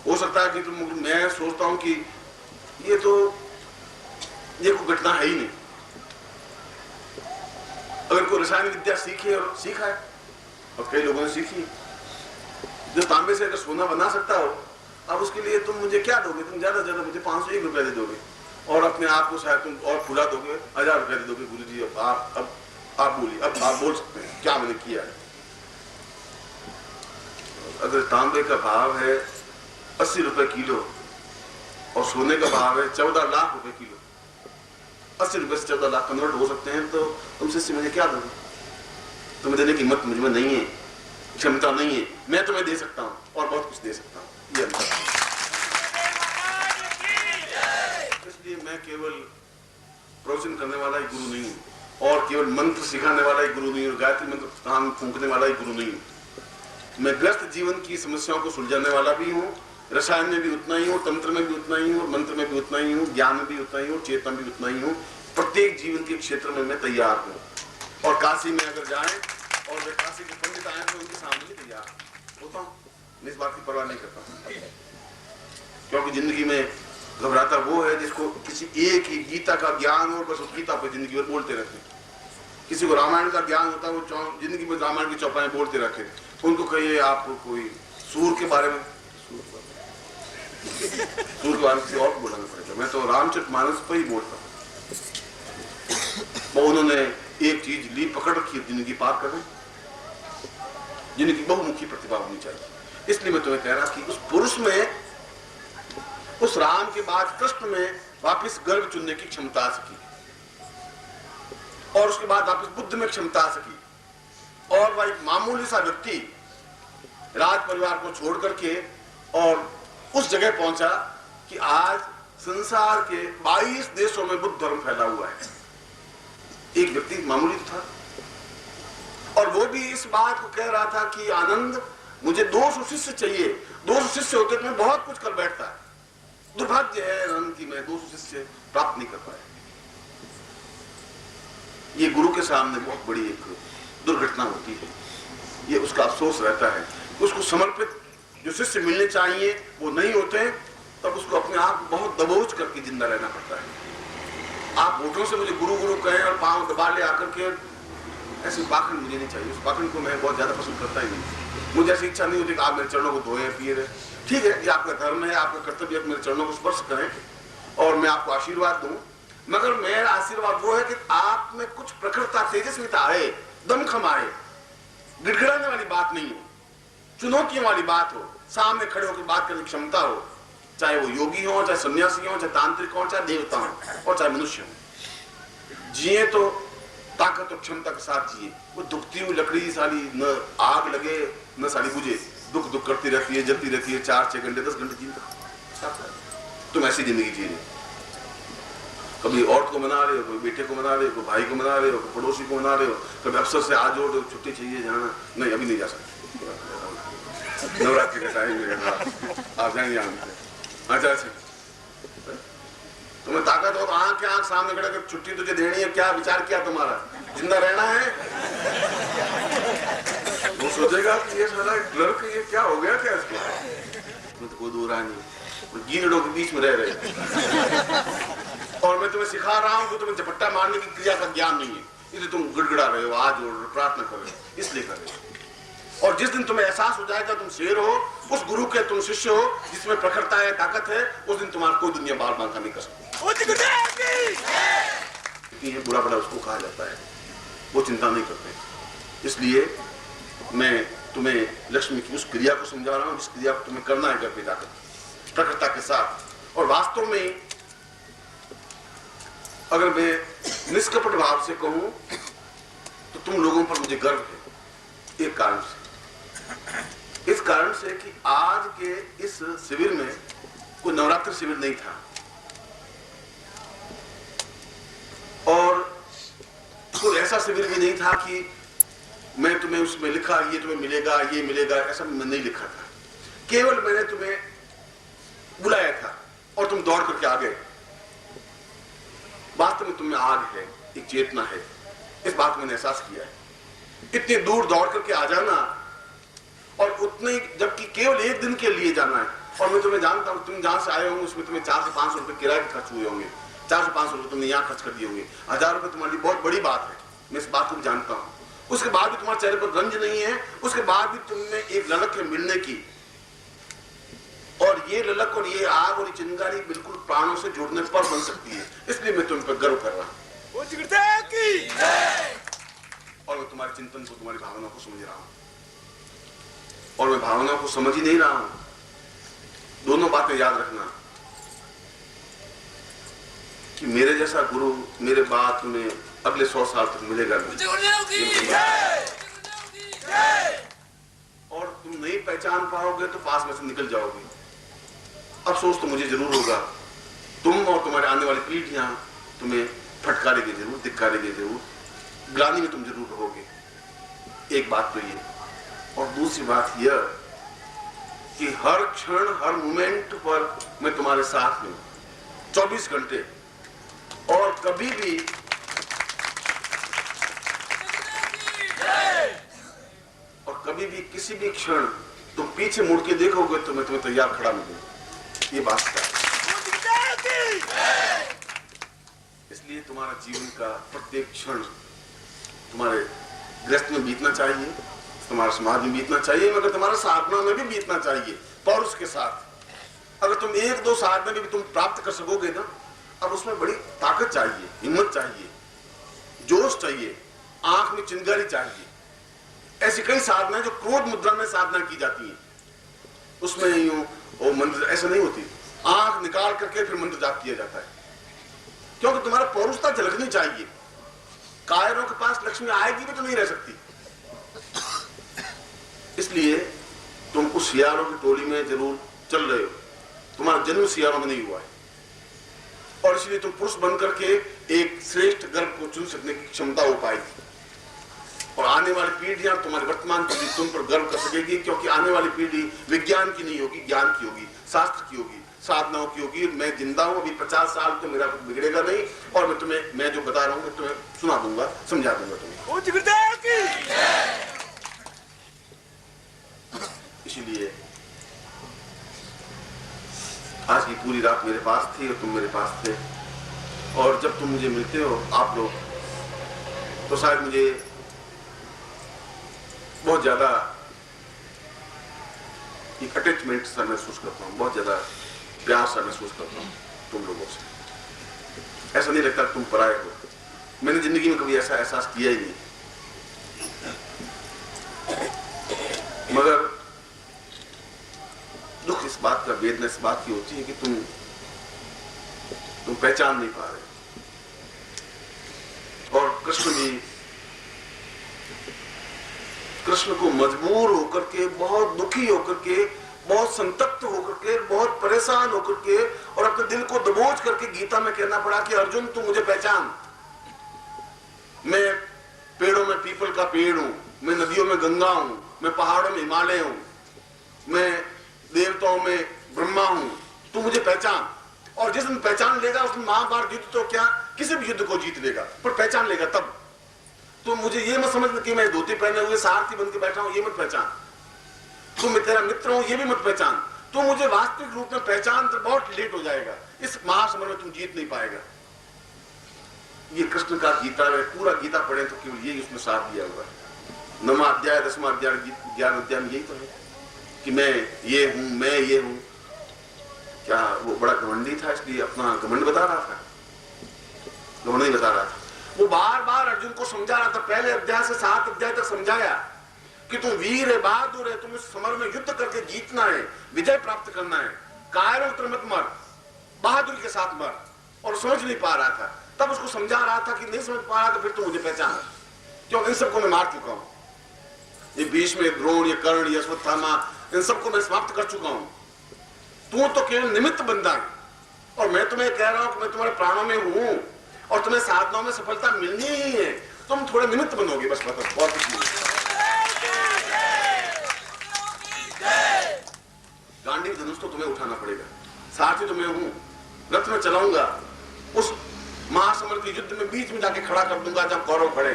हो सकता है कि मैं सोचता हूं कि ये कोई घटना है ही नहीं। अगर कोई रसायन विद्या सीखी और सीखा है, और कई लोगों ने सीखी, जो तांबे से अगर सोना बना सकता हो, अब उसके लिए तुम मुझे क्या दोगे? तुम ज्यादा से ज्यादा मुझे 501 रुपए दे दोगे और अपने आप को शायद तुम और फुला दोगे, 1000 रुपए दे दोगे। गुरुजी अब आप बोलिए, अब आप बोल सकते हैं क्या मैंने किया है। अगर तांबे का भाव है 80 रुपए किलो और सोने का भाव है 14 लाख रुपए किलो, 80 रुपए से 14 लाख कन्वर्ट हो सकते हैं, तो तुमसे इससे मुझे क्या दोगे? तुम्हें देने की हिम्मत मुझ में नहीं है, क्षमता नहीं है। मैं तुम्हें दे सकता हूँ और बहुत कुछ दे सकता हूँ। इसलिए मैं केवल प्रवचन करने वाला ही गुरु नहीं हूँ और केवल मंत्र सिखाने वाला ही गुरु नहीं हूँ, गायत्री मंत्र कान फूंकने वाला ही गुरु नहीं हूँ। मैं ग्रस्त जीवन की समस्याओं को सुलझाने वाला भी हूँ, रसायन में भी उतना ही हूँ, तंत्र में भी उतना ही हूँ, मंत्र में भी उतना ही हूँ, ज्ञान में भी उतना ही हूँ, चेतन भी उतना ही हूँ। प्रत्येक जीवन के क्षेत्र में मैं तैयार हूँ। और काशी में अगर जाए और वे काशी के पंडित आए तो उनके सामने भी तैयार होता हूँ। मैं इस बात की परवाह नहीं करता, क्योंकि जिंदगी में घबराता वो है जिसको किसी एक ही गीता का ज्ञान हो, बस उस गीता पर जिंदगी भर बोलते रहते हैं। किसी को रामायण का ज्ञान होता है, वो जिंदगी में रामायण की चौपाई बोलते रखे। उनको कहिए आपको कोई सूर के बारे में, सूर के बारे में किसी और को बोलना पड़ेगा। मैं तो रामचरितमानस पर ही बोलता हूँ। वो उन्होंने एक चीज ली, पकड़ रखी, जिंदगी पार करने, जिंदगी बहुमुखी प्रतिभा होनी चाहिए। इसलिए मैं तुम्हें कह रहा कि उस पुरुष में, उस राम के बाद कृष्ण में वापस गर्भ चुनने की क्षमता आ सकी, और उसके बाद वापस बुद्ध में क्षमता आ सकी, और वह एक मामूली सा व्यक्ति राज परिवार को छोड़ करके और उस जगह पहुंचा कि आज संसार के 22 देशों में बुद्ध धर्म फैला हुआ है। एक व्यक्ति मामूली था, और वो भी इस बात को कह रहा था कि आनंद, मुझे 200 शिष्य चाहिए। 200 शिष्य होते तो मैं बहुत कुछ कर बैठता है। दुर्भाग्य है आनंद की मैं 200 शिष्य प्राप्त नहीं कर पाया। ये गुरु के सामने बहुत बड़ी एक दुर्घटना होती है। ये उसका अफसोस रहता है। उसको समर्पित जो शिष्य मिलने चाहिए वो नहीं होते, तब उसको अपने आप बहुत दबोच करके जिंदा रहना पड़ता है। आप होठों से मुझे गुरु गुरु कहें और पांव दबा ले आकर के, ऐसी पाखंड मुझे नहीं चाहिए। उस पाखंड को मैं बहुत ज्यादा पसंद करता ही नहीं। मुझे ऐसी इच्छा नहीं होती कि आप मेरे चरणों को धोए पिए रहे। ठीक है, ये आपका धर्म है, आपका कर्तव्य है, मेरे चरणों को स्पर्श करें और मैं आपको आशीर्वाद दूं, मगर मेरा आशीर्वाद वो है कि आप में कुछ प्रखरता, तेजस्विता आए, दमखम आए। गिड़गिड़ाने वाली बात नहीं हो, चुनौतियों वाली बात हो, सामने खड़े होकर बात करने की क्षमता हो, चाहे वो योगी हो, चाहे सन्यासी हो, चाहे तांत्रिक हो, चाहे देवता हो और चाहे मनुष्य हो। जिए तो ताकत और क्षमता के साथ जिए। वो दुखती हुई लकड़ी साली, न आग लगे न साली बुझे, दुख दुख करती रहती है, जलती रहती है, 4-6 घंटे 10 घंटे जीता। तुम ऐसी जिंदगी जी रहे, कभी औरत को मना रहे हो, कोई बेटे को मना रहे हो, कोई भाई को मना रहे हो, कोई पड़ोसी को मना रहे हो, कभी अफसर से आज हो छुट्टी चाहिए जाना, नहीं अभी नहीं जा सकते, नवरात्रि का टाइम है, आप जाएंगे अच्छा अच्छा। तुम्हें ताकत हो तो आंख के आंख सामने खड़े कर छुट्टी तुझे देनी है, क्या विचार किया तुम्हारा? जिंदा रहना है। वो सोचेगा कि ये साला क्लर्क, ये क्या हो गया क्या इसको, तो कोई दो रहा नहीं, गीदड़ों के बीच में रह रहे और मैं तुम्हें सिखा रहा हूं कि तुम्हें झपट्टा मारने की क्रिया का ज्ञान नहीं है, इसलिए तुम गिड़गिड़ा रहे हो, आज प्रार्थना कर रहे हो, इसलिए कर रहे हो। और जिस दिन तुम्हें एहसास हो जाएगा तुम शेर हो, उस गुरु के तुम शिष्य हो जिसमें प्रखरता है, ताकत है, उस दिन तुम्हारा कोई दुनिया बाल बांका नहीं कर सकती। बुरा बड़ा उसको कहा जाता है, वो चिंता नहीं करते। इसलिए मैं तुम्हें लक्ष्मी की उस क्रिया को समझा रहा हूं जिस क्रिया को तुम्हें करना है घर पे जाकर प्रखरता के साथ। और वास्तव में अगर मैं निष्कपट भाव से कहूं तो तुम लोगों पर मुझे गर्व है, एक कारण से, इस कारण से कि आज के इस शिविर में कोई नवरात्र शिविर नहीं था और कोई ऐसा शिविर भी नहीं था कि मैं तुम्हें उसमें लिखा ये तुम्हें मिलेगा, ये मिलेगा, ऐसा मैं नहीं लिखा था। केवल मैंने तुम्हें बुलाया था और तुम दौड़ करके आ गए। वास्तव में तुम्हें आग है, एक चेतना है, इस बात को मैंने एहसास किया है। इतनी दूर दौड़ करके आ जाना और उतने, जबकि केवल एक दिन के लिए जाना है। और मैं तुम्हें जानता हूं, तुम जहां से आए होंगे उसमें तुम्हें 400 से 500 रुपए किराए के खर्च हुए होंगे, 400 से 500 रुपए तुमने यहाँ खर्च कर दिए होंगे। 1000 रुपए तुम्हारे लिए बहुत बड़ी बात है, मैं इस बात को भी जानता हूं। उसके बाद भी तुम्हारे चेहरे पर गंज नहीं है, उसके बाद भी तुमने एक ललक है मिलने की, और ये ललक और ये आग और ये चिंगारी बिल्कुल प्राणों से जुड़ने पर बन सकती है। इसलिए मैं तुम पर गर्व कर रहा हूं और मैं तुम्हारे चिंतन को, तुम्हारी भावना को समझ रहा हूं। और मैं भावना को समझ ही नहीं रहा हूं। दोनों बातें याद रखना कि मेरे जैसा गुरु मेरे बाद तुम्हें अगले 100 साल तक मिलेगा नहीं। और तुम नहीं पहचान पाओगे तो पास में से निकल जाओगे। अफसोस तो मुझे जरूर होगा, तुम और तुम्हारे आने वाली पीढ़ियां तुम्हें फटकारेंगे जरूर, धिक्कारेंगे जरूर, ग्लानि में तुम जरूर रहोगे। एक बात तो ये, और दूसरी बात यह कि हर क्षण हर मोमेंट पर मैं तुम्हारे साथ हूं, 24 घंटे। और कभी भी किसी भी क्षण तुम पीछे मुड़ के देखोगे तो मैं तुम्हें तैयार खड़ा मिलूंगा। ये बात है। इसलिए तुम्हारा जीवन का प्रत्येक क्षण तुम्हारे गृहस्थ में बीतना चाहिए, तुम्हारे समाज में बीतना चाहिए, मगर तुम्हारा साधना में भी बीतना चाहिए, पौरुष के साथ। अगर तुम 1-2 साधना में भी तुम प्राप्त कर सकोगे ना, अब उसमें बड़ी ताकत चाहिए, हिम्मत चाहिए, जोश चाहिए, आंख में चिंगारी चाहिए। ऐसी कई साधना जो क्रोध मुद्रा में साधना की जाती है, उसमें यूं वो मंत्र ऐसा नहीं होती, आंख निकाल करके फिर मंत्र जाप किया जाता है, क्योंकि तुम्हारा पौरुषता झलकनी चाहिए। कायरों के पास लक्ष्मी आएगी भी तो नहीं रह सकती। इसलिए तुम उस सियारों की टोली में जरूर चल रहे हो, तुम्हारा जन्म सियारों में नहीं हुआ है, और इसलिए तुम पुरुष बन करके एक श्रेष्ठ गर्भ को चुन सकने की क्षमता हो पाएगी। और आने वाली पीढ़ियां, तुम्हारी वर्तमान पीढ़ी तुम पर गर्व कर सकेगी, क्योंकि आने वाली पीढ़ी विज्ञान की नहीं होगी, ज्ञान की होगी, शास्त्र की होगी, साधनाओं की होगी। मैं जिंदा हूं, अभी 50 साल तो मेरा कुछ बिगड़ेगा नहीं, और मैं तुम्हें, मैं जो बता रहा हूं मैं तुम्हें सुना दूंगा, समझा दूंगा तुम्हें। इसीलिए आज की पूरी रात मेरे पास थी और तुम मेरे पास थे, और जब तुम मुझे मिलते हो आप लोग, तो शायद मुझे बहुत ज्यादा एक अटैचमेंट सा महसूस करता हूँ, बहुत ज्यादा प्यार सा महसूस करता हूँ तुम लोगों से। ऐसा नहीं लगता तुम पराए हो। मैंने जिंदगी में कभी ऐसा एहसास किया ही नहीं, मगर दुख इस बात का, वेदना इस बात की होती है कि तुम पहचान नहीं पा रहे। और कृष्ण को मजबूर होकर के, बहुत दुखी होकर के, बहुत संतप्त होकर के, बहुत परेशान होकर के, और अपने दिल को दबोच करके गीता में कहना पड़ा कि अर्जुन तू मुझे पहचान, मैं पेड़ों में पीपल का पेड़ हूं, मैं नदियों में गंगा हूं, मैं पहाड़ों में हिमालय हूं, मैं देवताओं में ब्रह्मा हूं, तू मुझे पहचान। और जिस दिन पहचान लेगा उस दिन महाभारत युद्ध तो क्या, किसी भी युद्ध को जीत लेगा, पर पहचान लेगा तब। तो मुझे ये मत समझ कि मैं धोती पहने हुए सारथी बन के बैठा हूं, ये मत पहचान। तू मैं तेरा मित्र हूं, ये भी मत पहचान। तू मुझे वास्तविक रूप में पहचान तो बहुत लेट हो जाएगा, इस महासमर में तुम जीत नहीं पाएगा। ये कृष्ण का गीता है, पूरा गीता पढ़े तो केवल यही उसमें साथ दिया हुआ है। 9वां अध्याय 10वां अध्याय ज्ञान अध्याय में यही तो है कि मैं ये हूं, मैं ये हूं। क्या वो बड़ा घमंडी था इसलिए अपना घमंड बता रहा था? घमंड नहीं बता रहा था, वो बार बार अर्जुन को समझा रहा था। पहले अध्याय से 7 अध्याय तक समझाया कि तुम वीर है, बहादुर है, तुम इस समर में युद्ध करके जीतना है, विजय प्राप्त करना है, कायरों पर मत मर, बहादुरी के साथ मर। और समझ नहीं पा रहा था, तब उसको समझा रहा था कि नहीं समझ पा रहा तो फिर तो मुझे पहचान, क्योंकि इन सबको मैं मार चुका हूं। ये भीष्म, ये द्रोण, ये कर्ण, ये अश्वत्थामा, इन सबको मैं समाप्त कर चुका हूं। तू तो केवल निमित्त बंदा है, और मैं तुम्हें कह रहा हूं कि मैं तुम्हारे प्राणों में हूं और तुम्हें साधनाओं में सफलता मिलनी ही है। तुम थोड़े निमित्त बनोगे बस, मतलब और कुछ नहीं। गांडीव धनुष तो तुम्हें उठाना पड़ेगा, सारथी तो मैं हूं, रथ में चलाऊंगा, उस महासमर के युद्ध में बीच में जाके खड़ा कर दूंगा जब कौरव खड़े।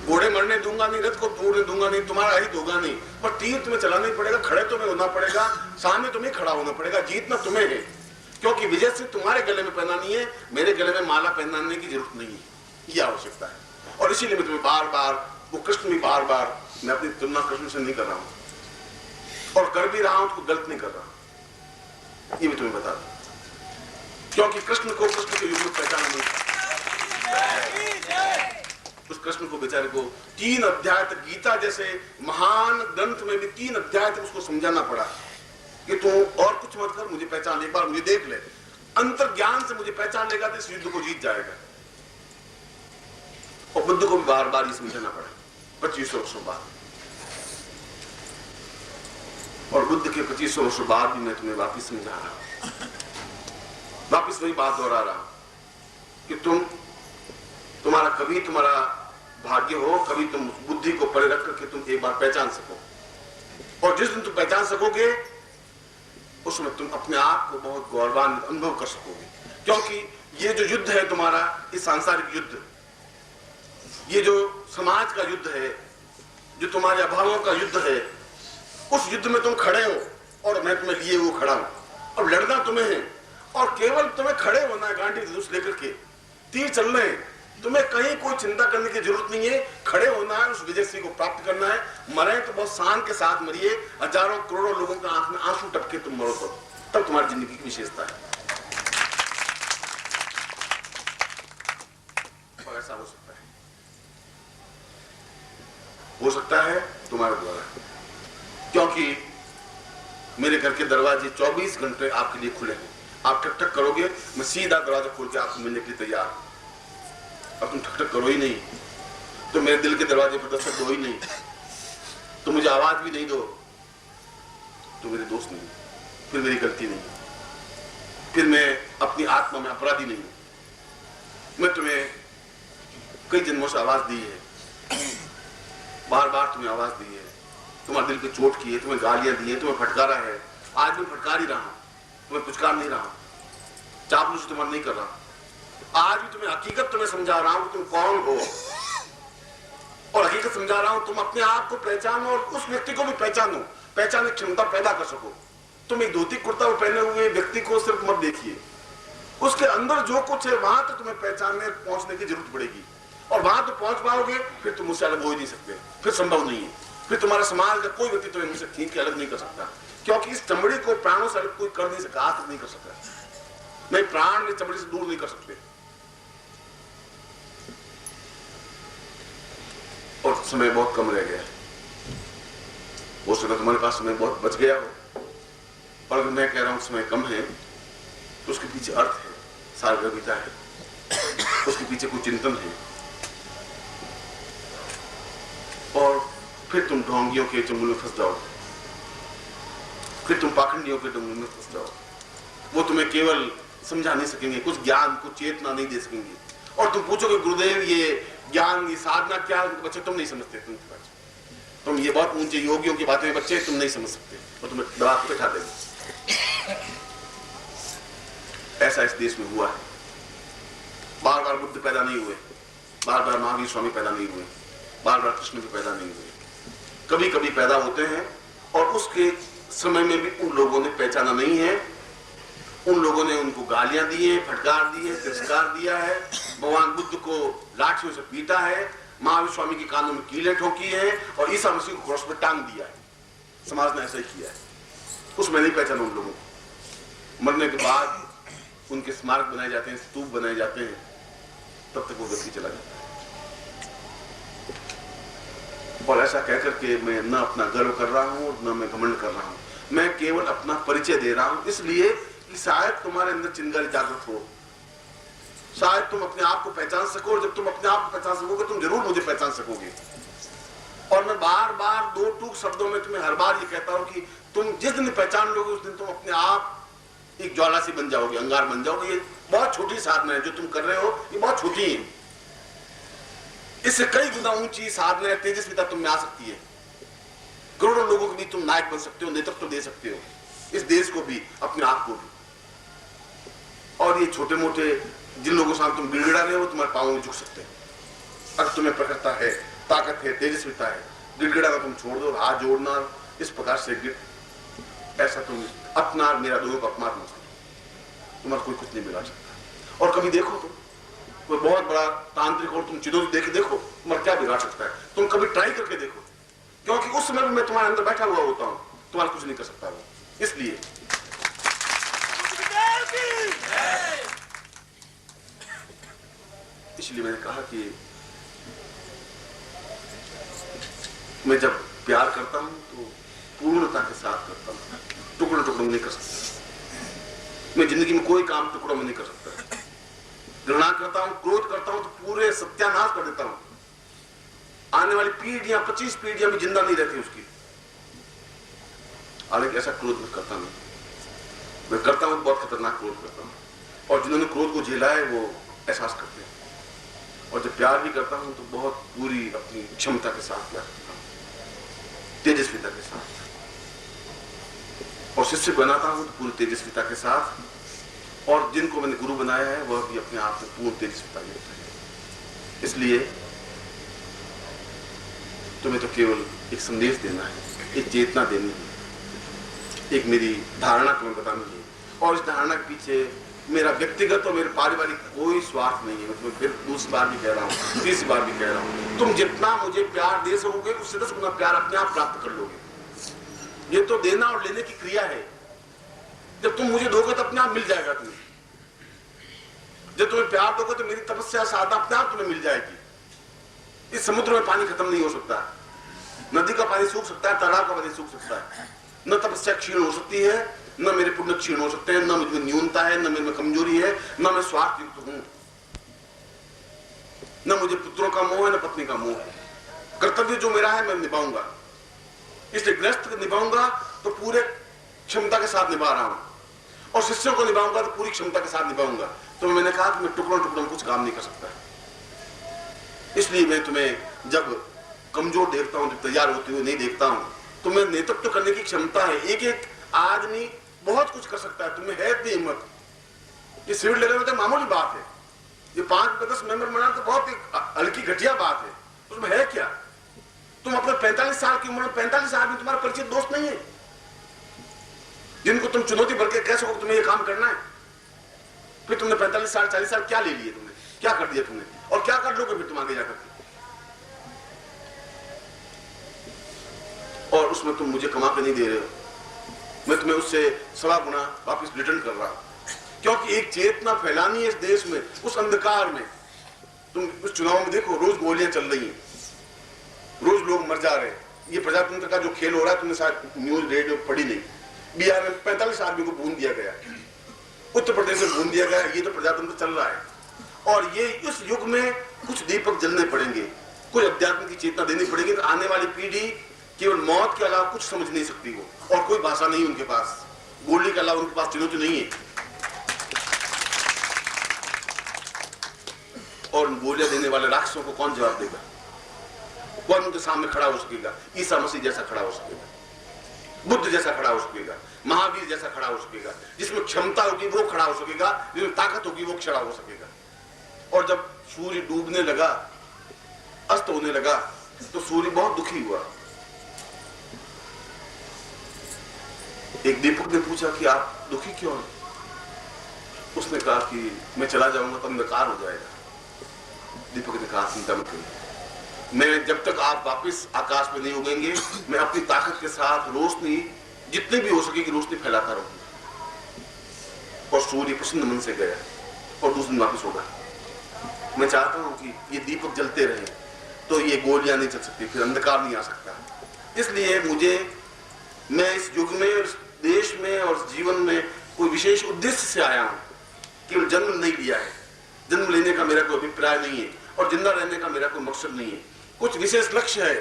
घोड़े मरने दूंगा नहीं, रथ को तोड़ने दूंगा नहीं, तुम्हारा हित होगा नहीं, पर तीर तुम्हें चलाना ही पड़ेगा, खड़े तुम्हें होना पड़ेगा, सामने तुम्हें खड़ा होना पड़ेगा, जीतना तुम्हें है। क्योंकि विजय सिंह तुम्हारे गले में पहनानी है, मेरे गले में माला पहनाने की जरूरत नहीं है, यह आवश्यकता है। और इसीलिए मैं तुम्हें बार बार, वो कृष्ण भी बार बार, मैं अपनी तुलना कृष्ण से नहीं कर रहा हूं और कर भी रहा हूं तो गलत नहीं कर रहा, ये भी तुम्हें बता दूं। क्योंकि कृष्ण को कृष्ण के युग में पहचाना नहीं, उस कृष्ण को बेचारे को 3 अध्याय तक, गीता जैसे महान ग्रंथ में भी 3 अध्याय तक उसको समझाना पड़ा कि तू और कुछ मत कर, मुझे पहचान, एक बार मुझे देख ले, अंतर ज्ञान से मुझे पहचान लेगा तो इस युद्ध को जीत जाएगा। और बुद्ध को भी बार बार ये समझाना पड़ा 2500 वर्षों बाद, और बुद्ध के 2500 वर्षों बाद भी मैं तुम्हें वापिस समझा रहा हूं, वापिस वही बात दोहरा रहा हूं कि तुम्हारा कभी तुम्हारा भाग्य हो, कभी तुम बुद्धि को परे रख करके तुम एक बार पहचान सको, और जिस दिन तुम पहचान सकोगे उसमें तुम अपने आप को बहुत गौरवान्वित अनुभव कर सकोगे। क्योंकि ये जो युद्ध है तुम्हारा, इस सांसारिक युद्ध, ये जो समाज का युद्ध है, जो तुम्हारे अभावों का युद्ध है, उस युद्ध में तुम खड़े हो और मैं तुम्हें लिए हुए खड़ा हूं। अब लड़ना तुम्हें है और केवल तुम्हें खड़े होना है, गांडी धनुष लेकर के तीर चल रहे हैं, तुम्हें कहीं कोई चिंता करने की जरूरत नहीं है, खड़े होना है, उस विजय श्री को प्राप्त करना है। मरे तो बहुत शान के साथ मरिए, हजारों करोड़ों लोगों के आंख में आंसू टपके तुम मरो तो, तब तुम्हारी जिंदगी की विशेषता है। और ऐसा हो सकता है तुम्हारे द्वारा, क्योंकि मेरे घर के दरवाजे 24 घंटे आपके लिए खुले हैं। आप ठक ठक करोगे, मैं सीधा दरवाजा खोल के आपको मिलने के लिए तैयार हूं। अब तुम ठक ठक करो ही नहीं तो मेरे दिल के दरवाजे पर दस्तक दो ही नहीं, तो मुझे आवाज भी नहीं दो तो मेरे दोस्त नहीं, फिर मेरी गलती नहीं, फिर मैं अपनी आत्मा में अपराधी नहीं। मैं तुम्हें कई जन्मों से आवाज दी है, बार बार तुम्हें आवाज दी है, तुम्हारे दिल पे चोट की है, तुम्हें गालियां दी है, तुम्हें फटकारा है, आज भी फटकार ही रहा हूं, तुम्हें पुचकार नहीं रहा हूं, चापलूसी तुम्हारा नहीं कर रहा, आज भी तुम्हें हकीकत तुम्हें समझा रहा हूं तुम कौन हो, और हकीकत समझा रहा हूं तुम अपने आप को पहचानो और उस व्यक्ति को भी पहचानो, पहचानने की क्षमता पैदा कर सको। तुम एक धोती कुर्ता पहने हुए व्यक्ति को सिर्फ मत देखिए, उसके अंदर जो कुछ है वहां तो तुम्हें पहचानने पहुंचने की जरूरत पड़ेगी, और वहां तो पहुंच पाओगे फिर तुम मुझसे अलग हो ही नहीं सकते, फिर संभव नहीं है, फिर तुम्हारा समाज का कोई व्यक्ति तुम्हें मुझसे खींच के अलग नहीं कर सकता, क्योंकि इस चमड़ी को प्राणों से अलग कोई कर नहीं सकता, आज तक नहीं कर सकता, नहीं प्राण में चमड़ी से दूर नहीं कर सकते। और समय बहुत कम रह गया, हो सकता तुम्हारे पास समय बहुत बच गया हो, पर अगर मैं कह रहा हूं समय कम है तो उसके पीछे अर्थ है, सारगर्भिता है, उसके पीछे कोई चिंतन है, और फिर तुम ढोंगियों के चंगुल में फंस जाओ, फिर तुम पाखंडियों के चंगुल में फंस जाओ। वो तुम्हें केवल समझा नहीं सकेंगे, कुछ ज्ञान को चेतना नहीं दे सकेंगे, और तुम पूछोगे गुरुदेव ये ज्ञान ये साधना क्या है? बच्चे तुम नहीं समझते, तुम ये बहुत ऊंचे योगियों की बातें बच्चे तुम नहीं समझ सकते, और तुम्हें दबा के बैठा देंगे। ऐसा इस देश में हुआ है, बार बार बुद्ध पैदा नहीं हुए, बार बार महावीर स्वामी पैदा नहीं हुए, बार बार कृष्ण भी पैदा नहीं हुए, कभी कभी पैदा होते हैं और उसके समय में भी उन लोगों ने पहचाना नहीं है, उन लोगों ने उनको गालियां दी है, फटकार दी है, तिरस्कार दिया है, भगवान बुद्ध को लाठियों से पीटा है, महावीर स्वामी के कानों में कीलें ठोकी है और ईसा मसीह को क्रॉस पर टांग दिया है। समाज ने ऐसा ही किया है। उसमें नहीं पहचाना उन लोगों को। मरने के बाद उनके स्मारक बनाए जाते हैं, स्तूप बनाए जाते हैं, तब तक वो व्यक्ति चला जाता है। और ऐसा कहकर के मैं न अपना गर्व कर रहा हूं और न मैं घमंड कर रहा हूं, मैं केवल अपना परिचय दे रहा हूं, इसलिए कि शायद तुम्हारे अंदर चिंगारी जागृत हो, शायद तुम अपने आप को पहचान सको, और जब तुम अपने आप को पहचान सकोगे तुम जरूर मुझे पहचान सकोगे। और मैं बार बार दो टूक शब्दों में तुम्हें हर बार ये कहता हूं कि तुम जिस दिन पहचान लोगे उस दिन तुम अपने आप एक ज्वाला सी बन जाओगे, अंगार बन जाओगे। ये बहुत छोटी साधना है जो तुम कर रहे हो, ये बहुत छोटी है। इससे कई गुना ऊंची साधना, तेजस्विता तुम में आ सकती है। करोड़ों लोगों के बीच तुम नायक बन सकते हो, नेतृत्व दे सकते हो, इस देश को भी, अपने आप को भी। और ये छोटे मोटे जिन लोगों से तुम गिड़गिड़ा रहे हो, तुम्हारे पांव में झुक सकते हैं। अगर तुम्हें प्रखरता है, ताकत है, तेजस्विता है, गिड़गिड़ाना तुम छोड़ दो, हाथ जोड़ना इस प्रकार से ऐसा तुम अपना मेरा दोनों का अपमान मत करो, तुम्हारा कोई कुछ नहीं मिला सकता। और कभी देखो तुम कोई बहुत बड़ा तांत्रिक और तुम चुनौती देखे देखो, तुम्हारा क्या बिगाड़ सकता है, तुम कभी ट्राई करके देखो, क्योंकि उस समय मैं तुम्हारे अंदर बैठा हुआ होता हूं, तुम्हारा कुछ नहीं कर सकता वो। इसलिए मैंने कहा कि मैं जब प्यार करता हूं तो पूर्णता के साथ करता हूं, टुकड़ों टुकड़ों में नहीं कर सकता। मैं जिंदगी में कोई काम टुकड़ों में नहीं कर सकता। घृणा करता हूं, क्रोध करता हूं तो पूरे सत्यानाश कर देता हूं। आने वाली पीढ़ियां, 25 पीढ़ियां भी जिंदा नहीं रहती उसकी। हालांकि ऐसा क्रोध मैं करता नहीं, मैं करता हूं बहुत खतरनाक क्रोध करता हूं, और जिन्होंने क्रोध को झेला है वो एहसास करते हैं। और जब प्यार भी करता हूं तो बहुत पूरी अपनी क्षमता के साथ प्यार करता हूं, तेजस्विता के साथ। और शिष्य बनाता हूं तो पूरी तेजस्विता के साथ, और जिनको मैंने गुरु बनाया है वह भी अपने आप में पूर्ण तेजस्विता में होता है। इसलिए तुम्हें तो केवल एक संदेश देना है, एक चेतना देनी है, एक मेरी धारणा तुम्हें बतानी है। और इस धारणा के पीछे मेरा व्यक्तिगत और मेरे पारिवारिक कोई स्वार्थ नहीं है। मैं तुम्हें फिर दूसरी बार भी कह रहा हूँ, तीसरी बार भी कह रहा हूँ, तुम जितना मुझे प्यार दे सकोगे उससे 10 गुना प्यार अपने आप प्राप्त कर लोगे। ये तो देना और लेने की क्रिया है। जब तुम मुझे दोगे तो अपने आप मिल जाएगा तुम्हें। जब तुम्हें प्यार दोगे तो मेरी तपस्या साधना अपने आप तुम्हें मिल जाएगी। इस समुद्र में पानी खत्म नहीं हो सकता, नदी का पानी सूख सकता है, तालाब का पानी सूख सकता है। न तपस्या क्षीण हो सकती है, न मेरे पुण्य क्षीण हो सकते हैं, न मुझमें न्यूनता है, न मेरे में कमजोरी है, न मैं स्वार्थ युक्त हूं, न मुझे पुत्रों का मोह है, न पत्नी का मोह है। कर्तव्य जो मेरा है मैं निभाऊंगा, इसलिए गृहस्थ निभाऊंगा तो पूरे क्षमता के साथ निभा रहा हूं, और शिष्यों को निभाऊंगा तो पूरी क्षमता के साथ निभाऊंगा। तो मैंने कहा कि मैं टुकड़ों टुकड़ों में कुछ काम नहीं कर सकता। इसलिए मैं तुम्हें जब कमजोर देखता हूं, जब तैयार होते हुए नहीं देखता हूं, तो मैं नेतृत्व करने की क्षमता है। एक एक आदमी बहुत कुछ कर सकता है, तुम्हें है इतनी हिम्मत। ये सिविल लेवल में तो मामूली बात है, ये 5-10 मेंबर बनाना तो बहुत एक हल्की घटिया बात है, उसमें है क्या। तुम अपने 45 साल की उम्र में 45 आदमी तुम्हारा परिचित दोस्त नहीं है जिनको तुम चुनौती भर के कह सको तुम्हें ये काम करना है। फिर तुमने 45 साल 40 साल क्या ले लिए, तुमने क्या कर दिया तुमने, और क्या कर लोगे फिर तुम आगे जाकर। और उसमें तुम मुझे कमा के नहीं दे रहे हो, मैं तुम्हें उससे 1.25 गुना वापस रिटर्न कर रहा हूं, क्योंकि एक चेतना फैलानी है इस देश में। उस अंधकार में तुम उस चुनाव में देखो, रोज गोलियां चल रही हैं, रोज लोग मर जा रहे हैं। ये प्रजातंत्र का जो खेल हो रहा है, तुमने शायद न्यूज रेडियो पढ़ी नहीं, बिहार में 45 आदमी को भून दिया गया, उत्तर प्रदेश में भून दिया गया। ये तो प्रजातंत्र चल रहा है, और ये इस युग में कुछ दीपक जलने पड़ेंगे, कुछ अध्यात्म की चेतना देनी पड़ेगी। तो आने वाली पीढ़ी केवल मौत के अलावा कुछ समझ नहीं सकती वो, और कोई भाषा नहीं उनके पास, गोली के अलावा उनके पास चुनौती नहीं है। और गोलियां देने वाले राक्षसों को कौन जवाब देगा, कौन उनके सामने खड़ा हो सकेगा। ईसा मसीह जैसा खड़ा हो सकेगा, बुद्ध जैसा खड़ा हो सकेगा, महावीर जैसा खड़ा हो सकेगा। जिसमें क्षमता होगी वो खड़ा हो सकेगा, जिसमें ताकत होगी वो खड़ा हो सकेगा। और जब सूर्य डूबने लगा अस्त होने लगा तो सूर्य बहुत दुखी हुआ। एक दीपक ने पूछा कि आप दुखी क्यों हैं? उसने कहा कि मैं चला जाऊंगा तो अंधकार हो जाएगा। दीपक ने कहा चिंता मत करिए, मैं जब तक आप वापस आकाश में नहीं उगेंगे मैं अपनी ताकत के साथ रोशनी जितनी भी हो सकेगी रोशनी फैलाता रहूंगा। और सूर्य प्रसन्न मन से गया और दूसरे दिन वापस होगा। मैं चाहता हूं कि ये दीपक जलते रहे तो ये गोलियां नहीं चल सकती, फिर अंधकार नहीं आ सकता। इसलिए मैं इस युग में, इस देश में और जीवन में कोई विशेष उद्देश्य से आया हूं। केवल जन्म नहीं लिया है, जन्म लेने का मेरा कोई अभिप्राय नहीं है और जिंदा रहने का मेरा कोई मकसद नहीं है। कुछ विशेष लक्ष्य है,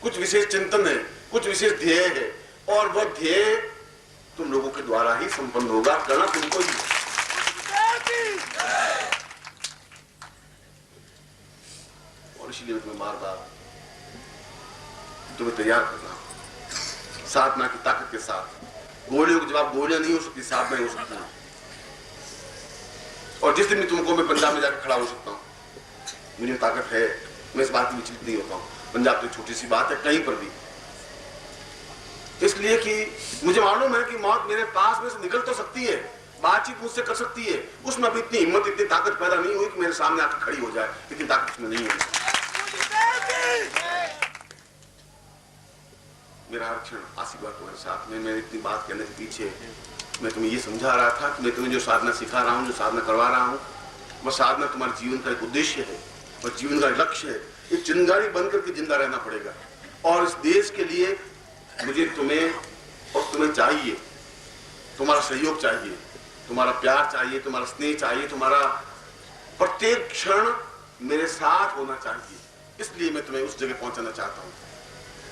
कुछ विशेष चिंतन है, कुछ विशेष ध्येय है और वह ध्येय तुम लोगों के द्वारा ही संपन्न होगा। करना तुमको ही है। और इसलिए तुम्हें बार बार तुम्हें तैयार करना साधना की ताकत के साथ। गोलियों के जवाब गोलियां नहीं हो सकती, साधना हो सकती है। और जिस दिन भी तुमको मैं पंजाब में जाकर खड़ा हो सकता हूँ, मुझे ताकत है, मैं इस बात में विचलित नहीं होता हूँ। पंजाब तो छोटी सी बात है कहीं पर भी, इसलिए कि मुझे मालूम है कि मौत मेरे पास में से निकल तो सकती है, बातचीत मुझसे कर सकती है, उसमें अभी इतनी हिम्मत, इतनी ताकत पैदा नहीं हुई कि मेरे सामने आकर खड़ी हो जाए। इतनी ताकत उसमें नहीं है। मेरा हर क्षण आशीर्वाद तुम्हारे साथ में। मैं इतनी बात कहने के पीछे मैं तुम्हें ये समझा रहा था कि मैं तुम्हें जो साधना सिखा रहा हूँ, जो साधना करवा रहा हूँ, वह साधना तुम्हारे जीवन का एक उद्देश्य है और जीवन का लक्ष्य है। एक चिंगारी बनकर के जिंदा रहना पड़ेगा और इस देश के लिए मुझे तुम्हें और तुम्हें चाहिए, तुम्हारा सहयोग चाहिए, तुम्हारा प्यार चाहिए, तुम्हारा स्नेह चाहिए, तुम्हारा प्रत्येक क्षण मेरे साथ होना चाहिए। इसलिए मैं तुम्हें उस जगह पहुंचाना चाहता हूं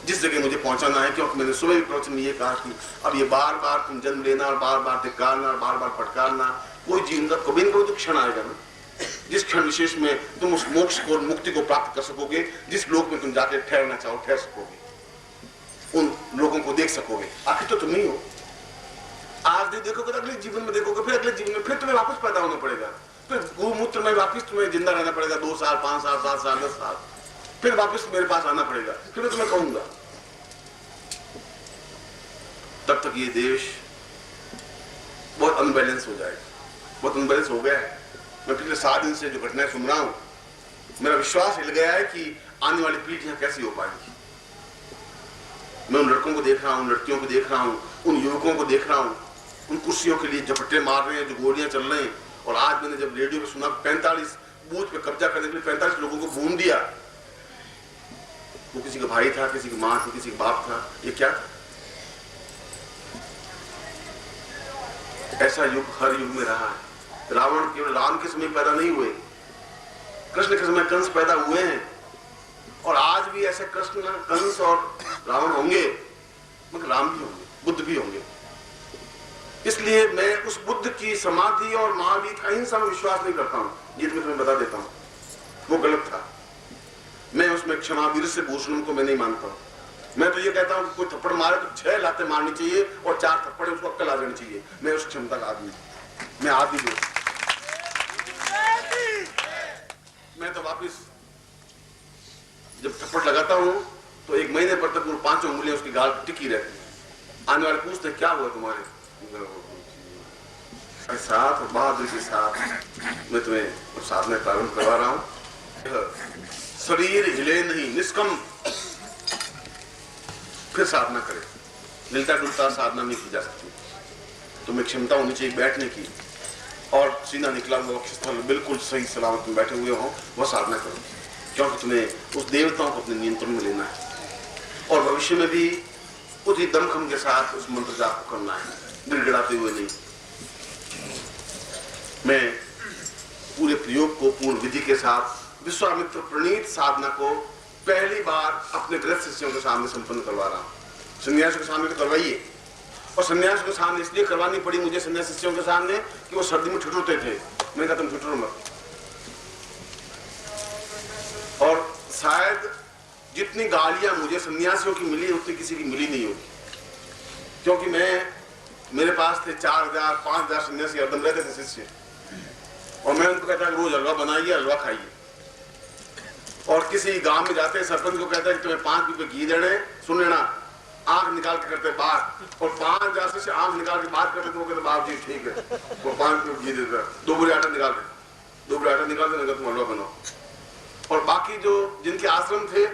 जिस जगह मुझे पहुंचाना है। क्योंकि मैंने सुबह भी प्रवचन में ये कहा कि अब ये बार बार तुम जन्म लेना और बार बार धिक्कारना और बार बार फटकारना, कोई जीवन का कभी न कभी तो क्षण आएगा ना, जिस क्षण विशेष में तुम उस मोक्ष को, मुक्ति को प्राप्त कर सकोगे, जिस लोक में तुम जाके ठहरना चाहो ठहर सकोगे, उन लोगों को देख सकोगे। आखिर तो तुम ही हो। आज नहीं देखोगे तो अगले जीवन में देखोगे, फिर अगले जीवन में फिर तुम्हें वापस पैदा होना पड़ेगा, फिर गोमूत्र में वापस तुम्हें जिंदा रहना पड़ेगा 2 साल 5 साल 7 साल 10 साल, फिर वापस मेरे पास आना पड़ेगा, फिर मैं तुम्हें कहूंगा। तब तक ये देश बहुत अनबैलेंस हो जाएगा, बहुत अनबैलेंस हो गया है। मैं पिछले 7 दिन से जो घटनाएं सुन रहा हूं, मेरा विश्वास हिल गया है कि आने वाली पीढ़ियां कैसी हो पाएंगी। मैं उन लड़कों को देख रहा हूं, लड़कियों को देख रहा हूं, उन युवकों को देख रहा हूं, उन कुर्सियों के लिए झपट्टे मार रहे हैं, जो गोलियां चल रहे हैं। और आज मैंने जब रेडियो पे सुना 45 बूथ पे कब्जा करने के लिए 45 लोगों को भून दिया, वो किसी का भाई था, किसी की मां थी, किसी का बाप था, ये क्या था? ऐसा युग हर युग में रहा है। रावण केवल राम के समय पैदा नहीं हुए, कृष्ण के समय कंस पैदा हुए हैं और आज भी ऐसे कृष्ण, कंस और रावण होंगे, मगर राम भी होंगे, बुद्ध भी होंगे। इसलिए मैं उस बुद्ध की समाधि और महावीर अहिंसा में विश्वास नहीं करता हूं। ये मैं तुम्हें बता देता हूं, वो गलत था। मैं उसमें क्षमा वीर से भूषण को मैं नहीं मानता हूं। मैं तो ये कहता हूं कि कोई थप्पड़ मारे तो 6 लातें मारनी चाहिए और 4 थप्पड़ उसको अक्कल आ जानी चाहिए। मैं उस क्षमता का आदमी, मैं आदमी हूं। मैं तो वापिस जब थप्पड़ लगाता हूं तो 1 महीने पर तक वो 5 उंगलियां उसकी गाल टिकी रहती है। आने वाले पूछते क्या हुआ तुम्हारे साथ, और बहादुरी के साथ मैं तुम्हें साधना प्रारंभ करवा रहा हूं। शरीर हिले नहीं, निष्कम फिर साधना करे। मिलता जुलता साधना नहीं की जा सकती। तुम्हें क्षमता होनी चाहिए बैठने की और सीना निकला हुआ वक्षस्थल बिल्कुल सही सलामत में बैठे हुए हो, वह साधना करो। क्योंकि तुम्हें उस देवताओं को अपने नियंत्रण में लेना है और भविष्य में भी उसी दमखम के साथ उस मंत्र जाप करना है, गिड़गिड़ाते हुए नहीं। मैं पूरे प्रयोग को पूर्ण विधि के साथ विश्वामित्र प्रणीत साधना को पहली बार अपने गृह शिष्यों के सामने संपन्न करवा रहा हूं। सन्यासियों के सामने तो करवाइए, और सन्यासियों के सामने इसलिए करवानी पड़ी मुझे सन्यासी शिष्यों के सामने कि वो सर्दी में ठिठुरते थे। मैंने कहा तुम ठिठुरो मत। और शायद जितनी गालियां मुझे सन्यासियों की मिली उतनी किसी की मिली नहीं होगी, क्योंकि मेरे पास थे 4000 5000 सन्यासी हरदम रहते थे शिष्य, और मैं उनको कहता रोज हलवा बनाइए, हलवा खाइए। और किसी गांव में जाते सरपंच को कहता है कि तुम्हें 5 रुपए घी देने, सुन लेना, आंख निकाल के करते बात, और 5 जासे से आंख निकाल के बात करते तो वो कहते बाप जी ठीक है, वो 5 रुपए घी देता, 2 बुरे आटा निकाल दे, 2 बुरे आटा निकाल दे, तुम हलवा बनाओ। और बाकी जो जिनके आश्रम थे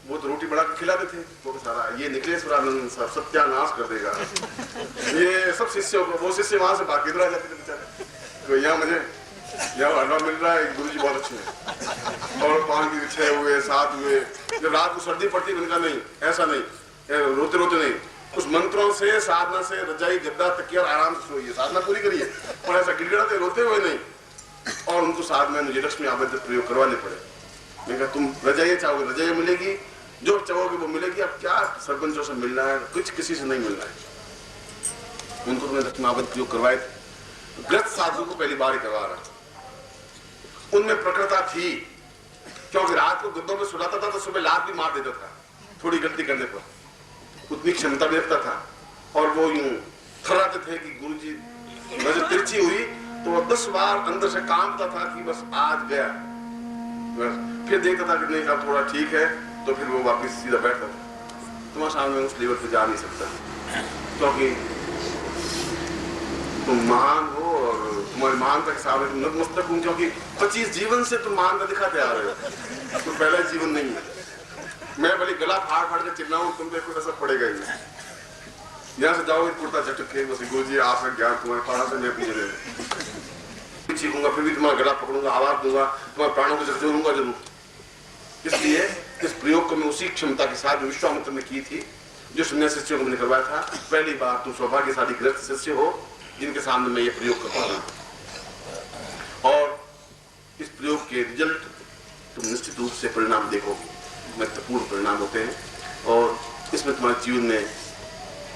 वो तो रोटी बना के खिलाते थे, वो सारा ये निकलेश्वरानंद सब सत्यानाश कर देगा। ये सब शिष्यों को, वो शिष्य वहां से बाकी इधर आ जाते थे बेचारे, तो यहाँ मुझे यहाँ हलवा मिल रहा है, गुरु जी बहुत अच्छे हैं, और 5 भी 6 हुए 7 हुए। जब रात को सर्दी पड़ती है, नहीं ऐसा नहीं, रोते रोते नहीं, कुछ मंत्रों से साधना से रजाई गद्दा तकिया आराम से सोइए, साधना पूरी करिए, और ऐसा गिड़गिड़ाते रोते हुए नहीं। और उनको साथ में मुझे लक्ष्मी आबद्ध प्रयोग करवाने पड़े। मैं कहा तुम रजाइए चाहोगे रजाइए मिलेगी, जो चाहोगे वो मिलेगी, अब क्या सरपंचों से मिलना है, कुछ किसी से नहीं मिलना है। उनको तुमने लक्ष्मी आबद्ध प्रयोग करवाए थे, ग्रस्त साधु को पहली बार ही करवा रहा। उनमें प्रकृता थी, क्योंकि रात को गद्दों में सुलाता था तो सुबह लात भी मार देता था थोड़ी गलती करने पर, उतनी क्षमता भी रखता था। और वो यूं थर्राते थे कि गुरुजी नजर तिरछी हुई तो वो 10 बार अंदर से कांपता था कि बस आज गया, बस फिर देखता था कि नहीं अब थोड़ा ठीक है, तो फिर वो वापस सीधा बैठता था। तुम्हारे सामने उस लेवल पे जा नहीं सकता, क्योंकि तुम महान हो और तुम्हारी महानता के सामने तुम नतमस्तक हो, क्योंकि 25 जीवन से तुम महानता दिखाते आ रहे हो, तो पहला जीवन नहीं है। मैं भले गला फाड़ फाड़ के चिल्लाऊं, तुम पे कुछ असर पड़ेगा ही नहीं। यहाँ से जाओगे कुर्ता झटक के बस गुरुजी आपका ज्ञान तुम्हारे पास से मैं पीछे चीखूंगा, फिर भी तुम्हारा गला पकड़ूंगा, आवाज दूंगा, तुम्हारे प्राणों को झकझोरूंगा जरूर। इसलिए इस प्रयोग को मैं उसी क्षमता के साथ विश्वामित्र ने की थी, जो शून्य शिष्यों को मैंने करवाया था। पहली बार तुम सौभाग्यशाली ग्रस्त शिष्य हो जिनके सामने मैं ये प्रयोग कर पा रहा हूं, और इस प्रयोग के रिजल्ट तुम निश्चित रूप से परिणाम देखोगे, महत्वपूर्ण परिणाम होते हैं, और इसमें तुम्हारे जीवन में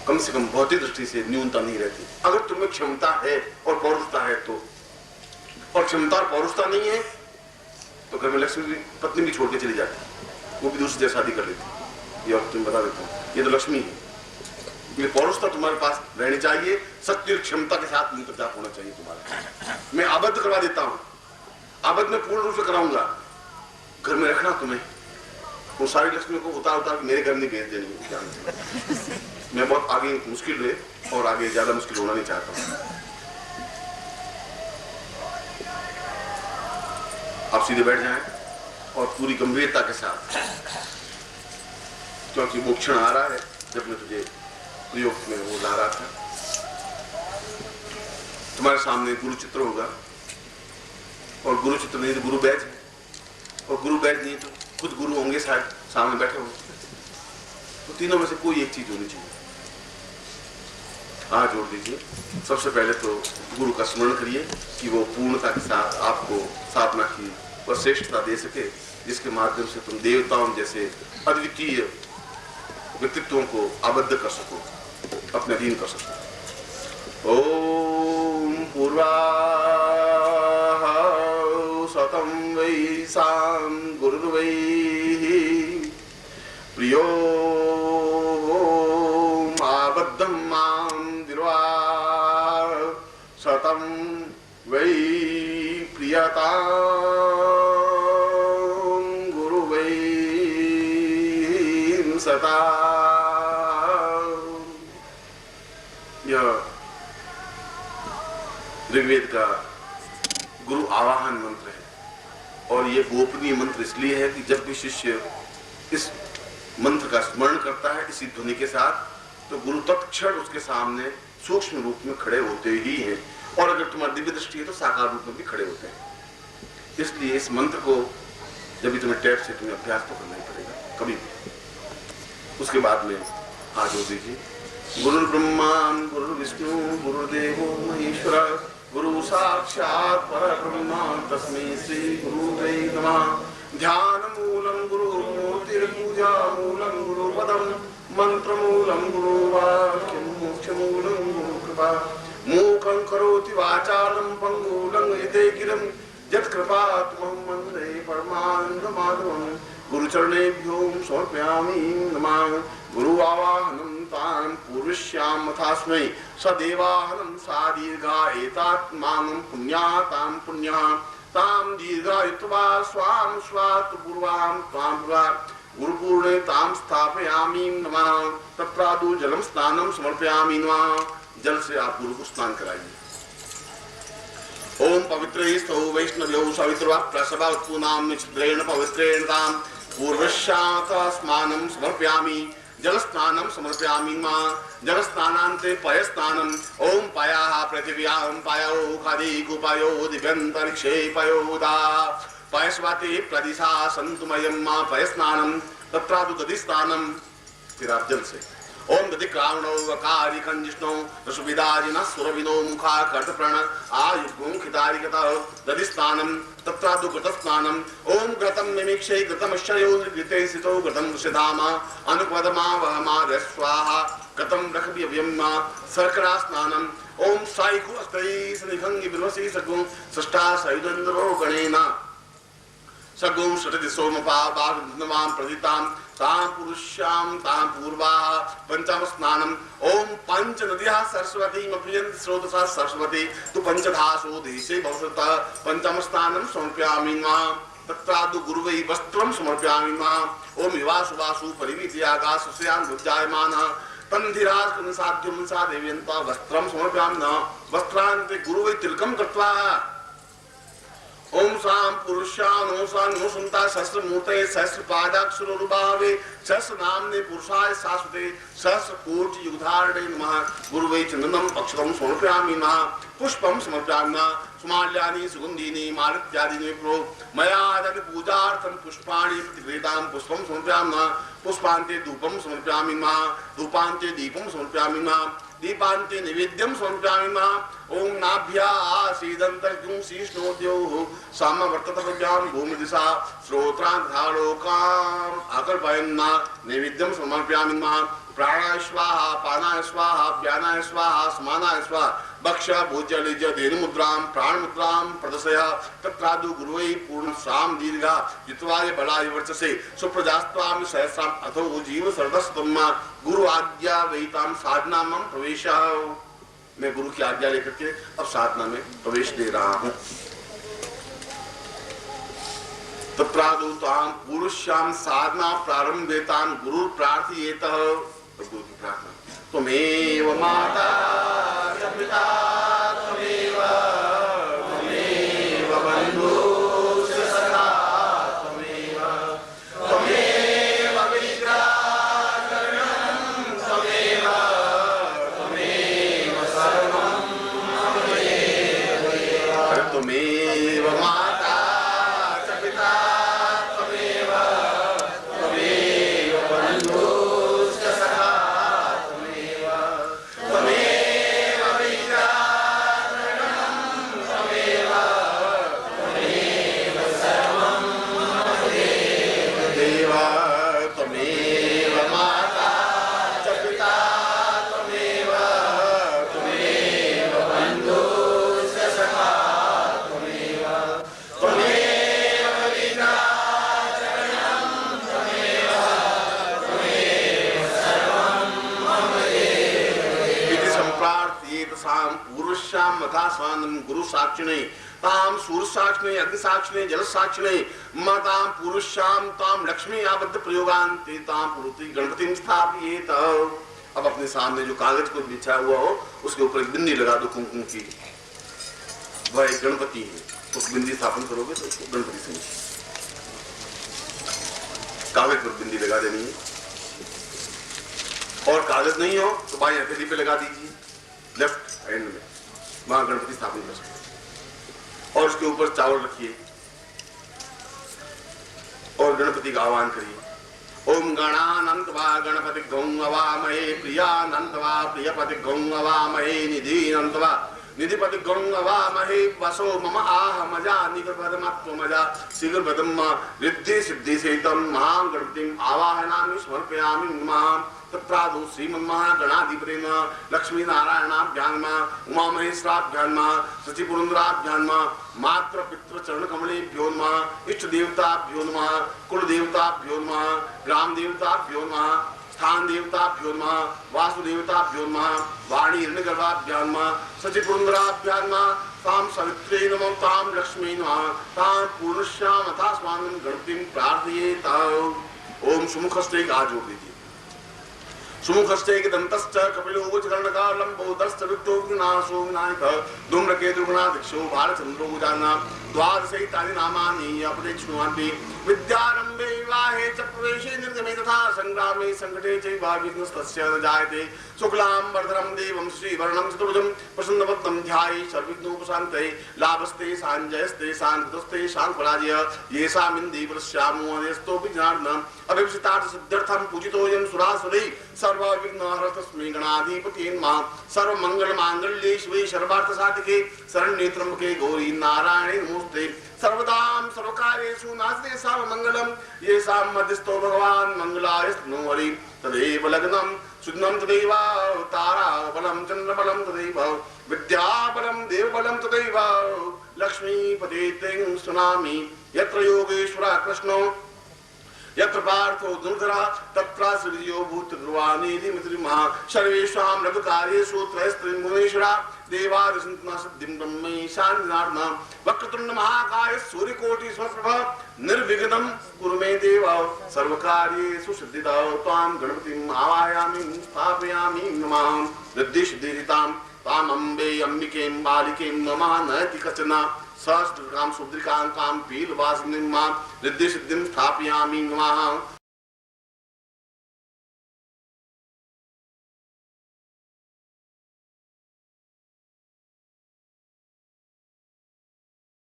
कम से कम भौतिक दृष्टि से न्यूनता नहीं रहती। अगर तुम्हें क्षमता है और पौरुषता है तो, और क्षमता और पौरुषता नहीं है तो घर में लक्ष्मी की पत्नी भी छोड़ के चली जाती, वो भी दूसरी जगह शादी कर लेती। ये और तुम्हें बता देता हूँ, ये तो लक्ष्मी है। ये पौरुषता तुम्हारे पास रहनी चाहिए, शक्ति और क्षमता के साथ इंतजाम होना चाहिए तुम्हारा। मैं आबद्ध करवा देता हूँ, आबद्ध में पूर्ण रूप से कराऊंगा, घर में रखना तुम्हें। वो सारी लक्ष्मी को उतार उतार मेरे घर में भेज देनी। मैं बहुत आगे मुश्किल रहे और आगे ज्यादा मुश्किल होना नहीं चाहता हूँ। आप सीधे बैठ जाएं और पूरी गंभीरता के साथ, क्योंकि वो क्षण आ रहा है जब मैं तुझे प्रयोग में वो ला रहा था। तुम्हारे सामने गुरु चित्र होगा, और गुरु चित्र नहीं तो गुरु बैज है, और गुरु बैज नहीं तो खुद गुरु होंगे शायद सामने बैठे होंगे। तो तीनों में से कोई एक चीज होनी चाहिए। हाथ जोड़ दीजिए। सबसे पहले तो गुरु का स्मरण करिए कि वो पूर्णता के साथ आपको साधना की वह श्रेष्ठता दे सके, जिसके माध्यम से तुम देवताओं जैसे अद्वितीय व्यक्तित्वों को आबद्ध कर सको, अपने अधीन कर सको। ओम पूर्वा सतम वै साम गुरुर्वै प्रियो आबद्धं मां दिर्वा सतम वै प्रियता गुरु वै सता। यह ऋग्वेद का गुरु आवाहन मंत्र है, और यह गोपनीय मंत्र इसलिए है कि जब भी शिष्य इस मंत्र का स्मरण करता है इसी ध्वनि के साथ, तो गुरु तत्क्षण उसके सामने सूक्ष्म रूप में खड़े होते ही हैं, और अगर तुम्हारी दिव्य दृष्टि है तो साकार रूप में भी खड़े होते हैं। इसलिए इस मंत्र को जब भी तुम्हें टैप से तुम्हें अभ्यास तो करना ही पड़ेगा कभी भी। उसके बाद में हाथ जोड़ दीजिए। गुरु ब्रह्मा गुरु विष्णु गुरुदेवो महेश्वर गुरु साक्षात् परब्रह्म तस्मै श्री गुरुवे नमः। ध्यान मूलम गुरु मूर्तिर्पूजा मूलम गुरु पदम मंत्र मूलम गुरु वाक्यम मोक्ष मूलम गुरु कृपा। मूकं करोति वाचालं पंगुलं यते गिरं यत्कृपात्मं वन्दे परमानन्दमाधवं। गुरुचरणेभ्यो समर्पयामि नमः। गुरु आवाहनं तां पूर्विष्याम तथास्मै सदेवाहनं सा दीर्घा एतात्मानं पुण्यातां पुण्यः ताम दीर्घायुत्वा स्वाम स्वात पूर्वाम ताम पूर्वा गुरुपूर्णे ताम स्थापयामि नमः। तत्रादु जलम स्नानम समर्पयामि नमः। जल से आप गुरु को स्नान कराइए। ओम पवित्रे स्तौ वैष्णव्यौ सवित्र्वा प्रसवा उत्पूनाम निच्छिद्रेण पवित्रेण ताम पूर्वशात स्नानम समर्पयामि। जल स्नानम समर्पयामि नमः। जल स्नानान्ते पय स्नानम। ओम पयाः पृथिव्यां पयो खादि कुपयो दिव्यन्तरिक्षे पयोदा पयस्वाते प्रदिशा संतुमयं मा पय स्नानम। तत्रादु दधि स्नानम। फिर आप जल से ओम दधि क्रावणो वकारी कंजिष्णो रसविदाजिनः सुरविनो मुखा कर्तप्रण आयुगुं खितारिकता दधि स्नानम। तत्रादु घृत स्नानम। ओम घृतं निमीक्षे घृतमश्चयो घृते सितो घृतं वृषधाम अनुपदमा वहमा स्वाहा घृतं रखव्यव्यं सर्करा स्नानम। ओम साइको अस्तै सनिभंगि बिर्वसी सगुं षष्ठा सयुधन्द्रो गणेन सगुं षटति सोमपा बागुन्दमां प्रदितां तां पुरुष्यां तां पूर्वा पंचम स्नानम। ओम पंच नद्याः सरस्वती मप्रियन्ति स्रोतसा सरस्वती तु पंचधासो देशे भवतः पंचम स्नानम समर्पयामि नमः। तत्रादु गुरुवै वस्त्रं समर्पयामि नमः। ओम विवासु वासु परिवीत्यागासुस्यान् भुजायमानः तन्धिराज कंसाद्युं सा देव्यन्ता वस्त्रं समर्पयामि नमः। वस्त्रान्ते गुरुवै तिलकं कृत्वा ओम साम पुरुषानो सानो सुनता सहस्र मूर्ते सहस्र पादाक्षरुभावे सहस्र नामने पुरुषाय शाश्वते सहस्र कोटि युगधारणे नमः। गुरुवै चंदनम अक्षरम समर्पयामि नमः। पुष्पम समर्पयामि नमः। सुमाल्यानि सुगंधीनि मालित्यादीनि प्रो मया दत्त पूजार्थं पुष्पाणि प्रतिगृहीतां पुष्पं समर्पयामि नमः। पुष्पान्ते धूपं समर्पयामि नमः। धूपान्ते दीपं समर्पयामि नमः। दीपान्ते निवेद्यं समर्पयामि नमः। ओम नाभ्या आसीदन्तर्गुं शीर्ष्णोद्योः सामवर्ततव्यां भूमिदिशा श्रोत्रान्धालोकाम् आकल्पयन्ना नैवेद्यं समर्पयामि नमः। प्राणाय स्वाहा पानाय स्वाहा व्यानाय स्वाहा समानाय स्वाहा भक्ष भोज्यलिज धेनुमुद्रां प्राणमुद्रां प्रदर्शय। तत्रादु गुरुवै पूर्णसां दीर्घा जित्वाय बलाय वर्चसे सुप्रजास्त्वां सहस्राम् अथो जीव सर्वस्तम। गुरु आज्ञा वैतां साधना मम प्रवेश। मैं गुरु की आज्ञा लेकर के अब साधना में प्रवेश दे रहा हूँ। तत्रादु तां पुरुष्यां साधना प्रारंभेतां गुरु प्रार्थयेतः। गुरु की प्रार्थना त्वमेव माता च पिता त्वमेव त्वमेव बन्धुश्च सखा त्वमेव त्वमेव विद्याकरणं त्वमेव त्वमेव सर्वं त्वमेव त्वमेव माता च पिता त्वमेव त्वमेव बन्धुश्च सखा त्वमेव त्वमेव विद्याकरणं त्वमेव त्वमेव सर्वं देव। त्वमेव माता च पिता त्वमेव त्वमेव बन्धुश्च सखा त्वमेव त्वमेव विद्याकरणं त्वमेव त्वमेव सर्वं मम देव। इति सम्प्रार्थयेत सां पुरुषां मथा स्वानं गुरु साक्षिणे तां सूर्य साक्षिणे अग्नि साक्षिणे जल साक्षिणे मतां पुरुषां तां लक्ष्मी आबद्ध प्रयोगान्ते तां पुरुति गणपतिं स्थापयेत। अब अपने सामने जो कागज को बिछा हुआ हो उसके ऊपर एक बिंदी लगा दो कुमकुम की। वह एक गणपति है, उस बिंदी स्थापन करोगे तो उसको गणपति से कागज पर बिंदी लगा देनी है। और कागज नहीं हो तो बाएं हथेली पे लगा दीजिए, लेफ्ट हैंड में, वहां गणपति स्थापन कर सकते। और उसके ऊपर चावल रखिए और गणपति का आह्वान करिए। ओम गणानंत वा गणपति गौं अवामहे प्रियानंत वा प्रियपति गौं अवामहे निधिनंत वा निधिपति गौं अवामहे वसो मम आह मजा निगपदमत्व मजा शीघ्रपदम रिद्धि सिद्धि सहितं महां गणपतिं आवाहयामि समर्पयामि नमः। तत्रादु श्रीमन्महागणाधिपतेन लक्ष्मी नारायणाभ्यां नमः उमा महेश्वराभ्यां नमः शचिपुरंदराभ्यां नमः मात्र पितृ चरण कमलेभ्यो नमः इष्ट देवताभ्यो नमः कुल देवताभ्यो नमः ग्राम देवताभ्यो नमः स्थान देवताभ्यो नमः वासुदेवताभ्यो नमः वाणी हिरण्यगर्भाभ्यां नमः शचिपुरंदराभ्यां नमः ताम सवित्रे नमो ताम लक्ष्मी नमः ताम पूर्णश्याम अथा स्वानंद गणपतिं प्रार्थयेत। ओम सुमुखस्ते का जोड़ दीजिए। सुमुखस्ते दंतश्च कपिलो वज्रकर्णका लंबोदरश्च विक्तो विघ्नाशो विनायकः धूम्रकेतु गणाध्यक्षो भालचंद्रो गजाननः द्वादशैतानि नामानि अपरिच्छिन्नान्ति। विद्यारंभे विवाहे च प्रवेशे निर्गमे तथा संग्रामे संकटे चैव विघ्नस्तस्य न जायते। शुक्लांबरधरं देवं श्रीवर्णं चतुर्भुजं प्रसन्नवदनं ध्यायेत् सर्वविघ्नोपशान्तये। लाभस्ते साञ्जयस्ते शान्तिस्ते शान्तिपराजय येषामिन्दीवरस्यामो अनेस्तोऽपि जनार्दनः अभिप्सितार्थ सिद्ध्यर्थं पूजितोऽयं सुरासुरैः सर्वविघ्नहर तस्मै गणाधिपतये नमः। सर्वमंगलमांगल्ये शिवे सर्वार्थसाधिके शरण्ये त्र्यंबके गौरी नारायणे नमोस्तुते। सर्वदां सर्वकार्येषु नास्ते सर्वमंगलम् येषां मध्यस्थो भगवान् मंगलायस्तनो हरि। तदेव लग्नं सुग्नं तदैव ताराबलं चन्द्रबलं तदैव विद्याबलं देवबलं तदैव लक्ष्मीपते तें सुनामि। यत्र योगेश्वरः कृष्णो यत्र पार्थो धनुर्धरा तत्र श्रीयो भूतध्रुवानीति मित्रिमः। सर्वेषां लघुकार्येषु त्रयस्त्रिमुनीश्वरा देवादिसन्तना सिद्धिं ब्रह्मैशान् जनार्दनः। वक्रतुण्ड महाकाय सूर्यकोटिसमप्रभ निर्विघ्नं कुरु मे देव सर्वकार्येषु सिद्धिदा। त्वां गणपतिम् आवाहयामि स्थापयामि नमः। रिद्धि सिद्धिरितां ताम् अम्बे अम्बिकें बालिकें नमः। नयति कचन सहस्रकां सुभद्रिकां कां पीलवासिनीं मां रिद्धि सिद्धिं स्थापयामि नमः।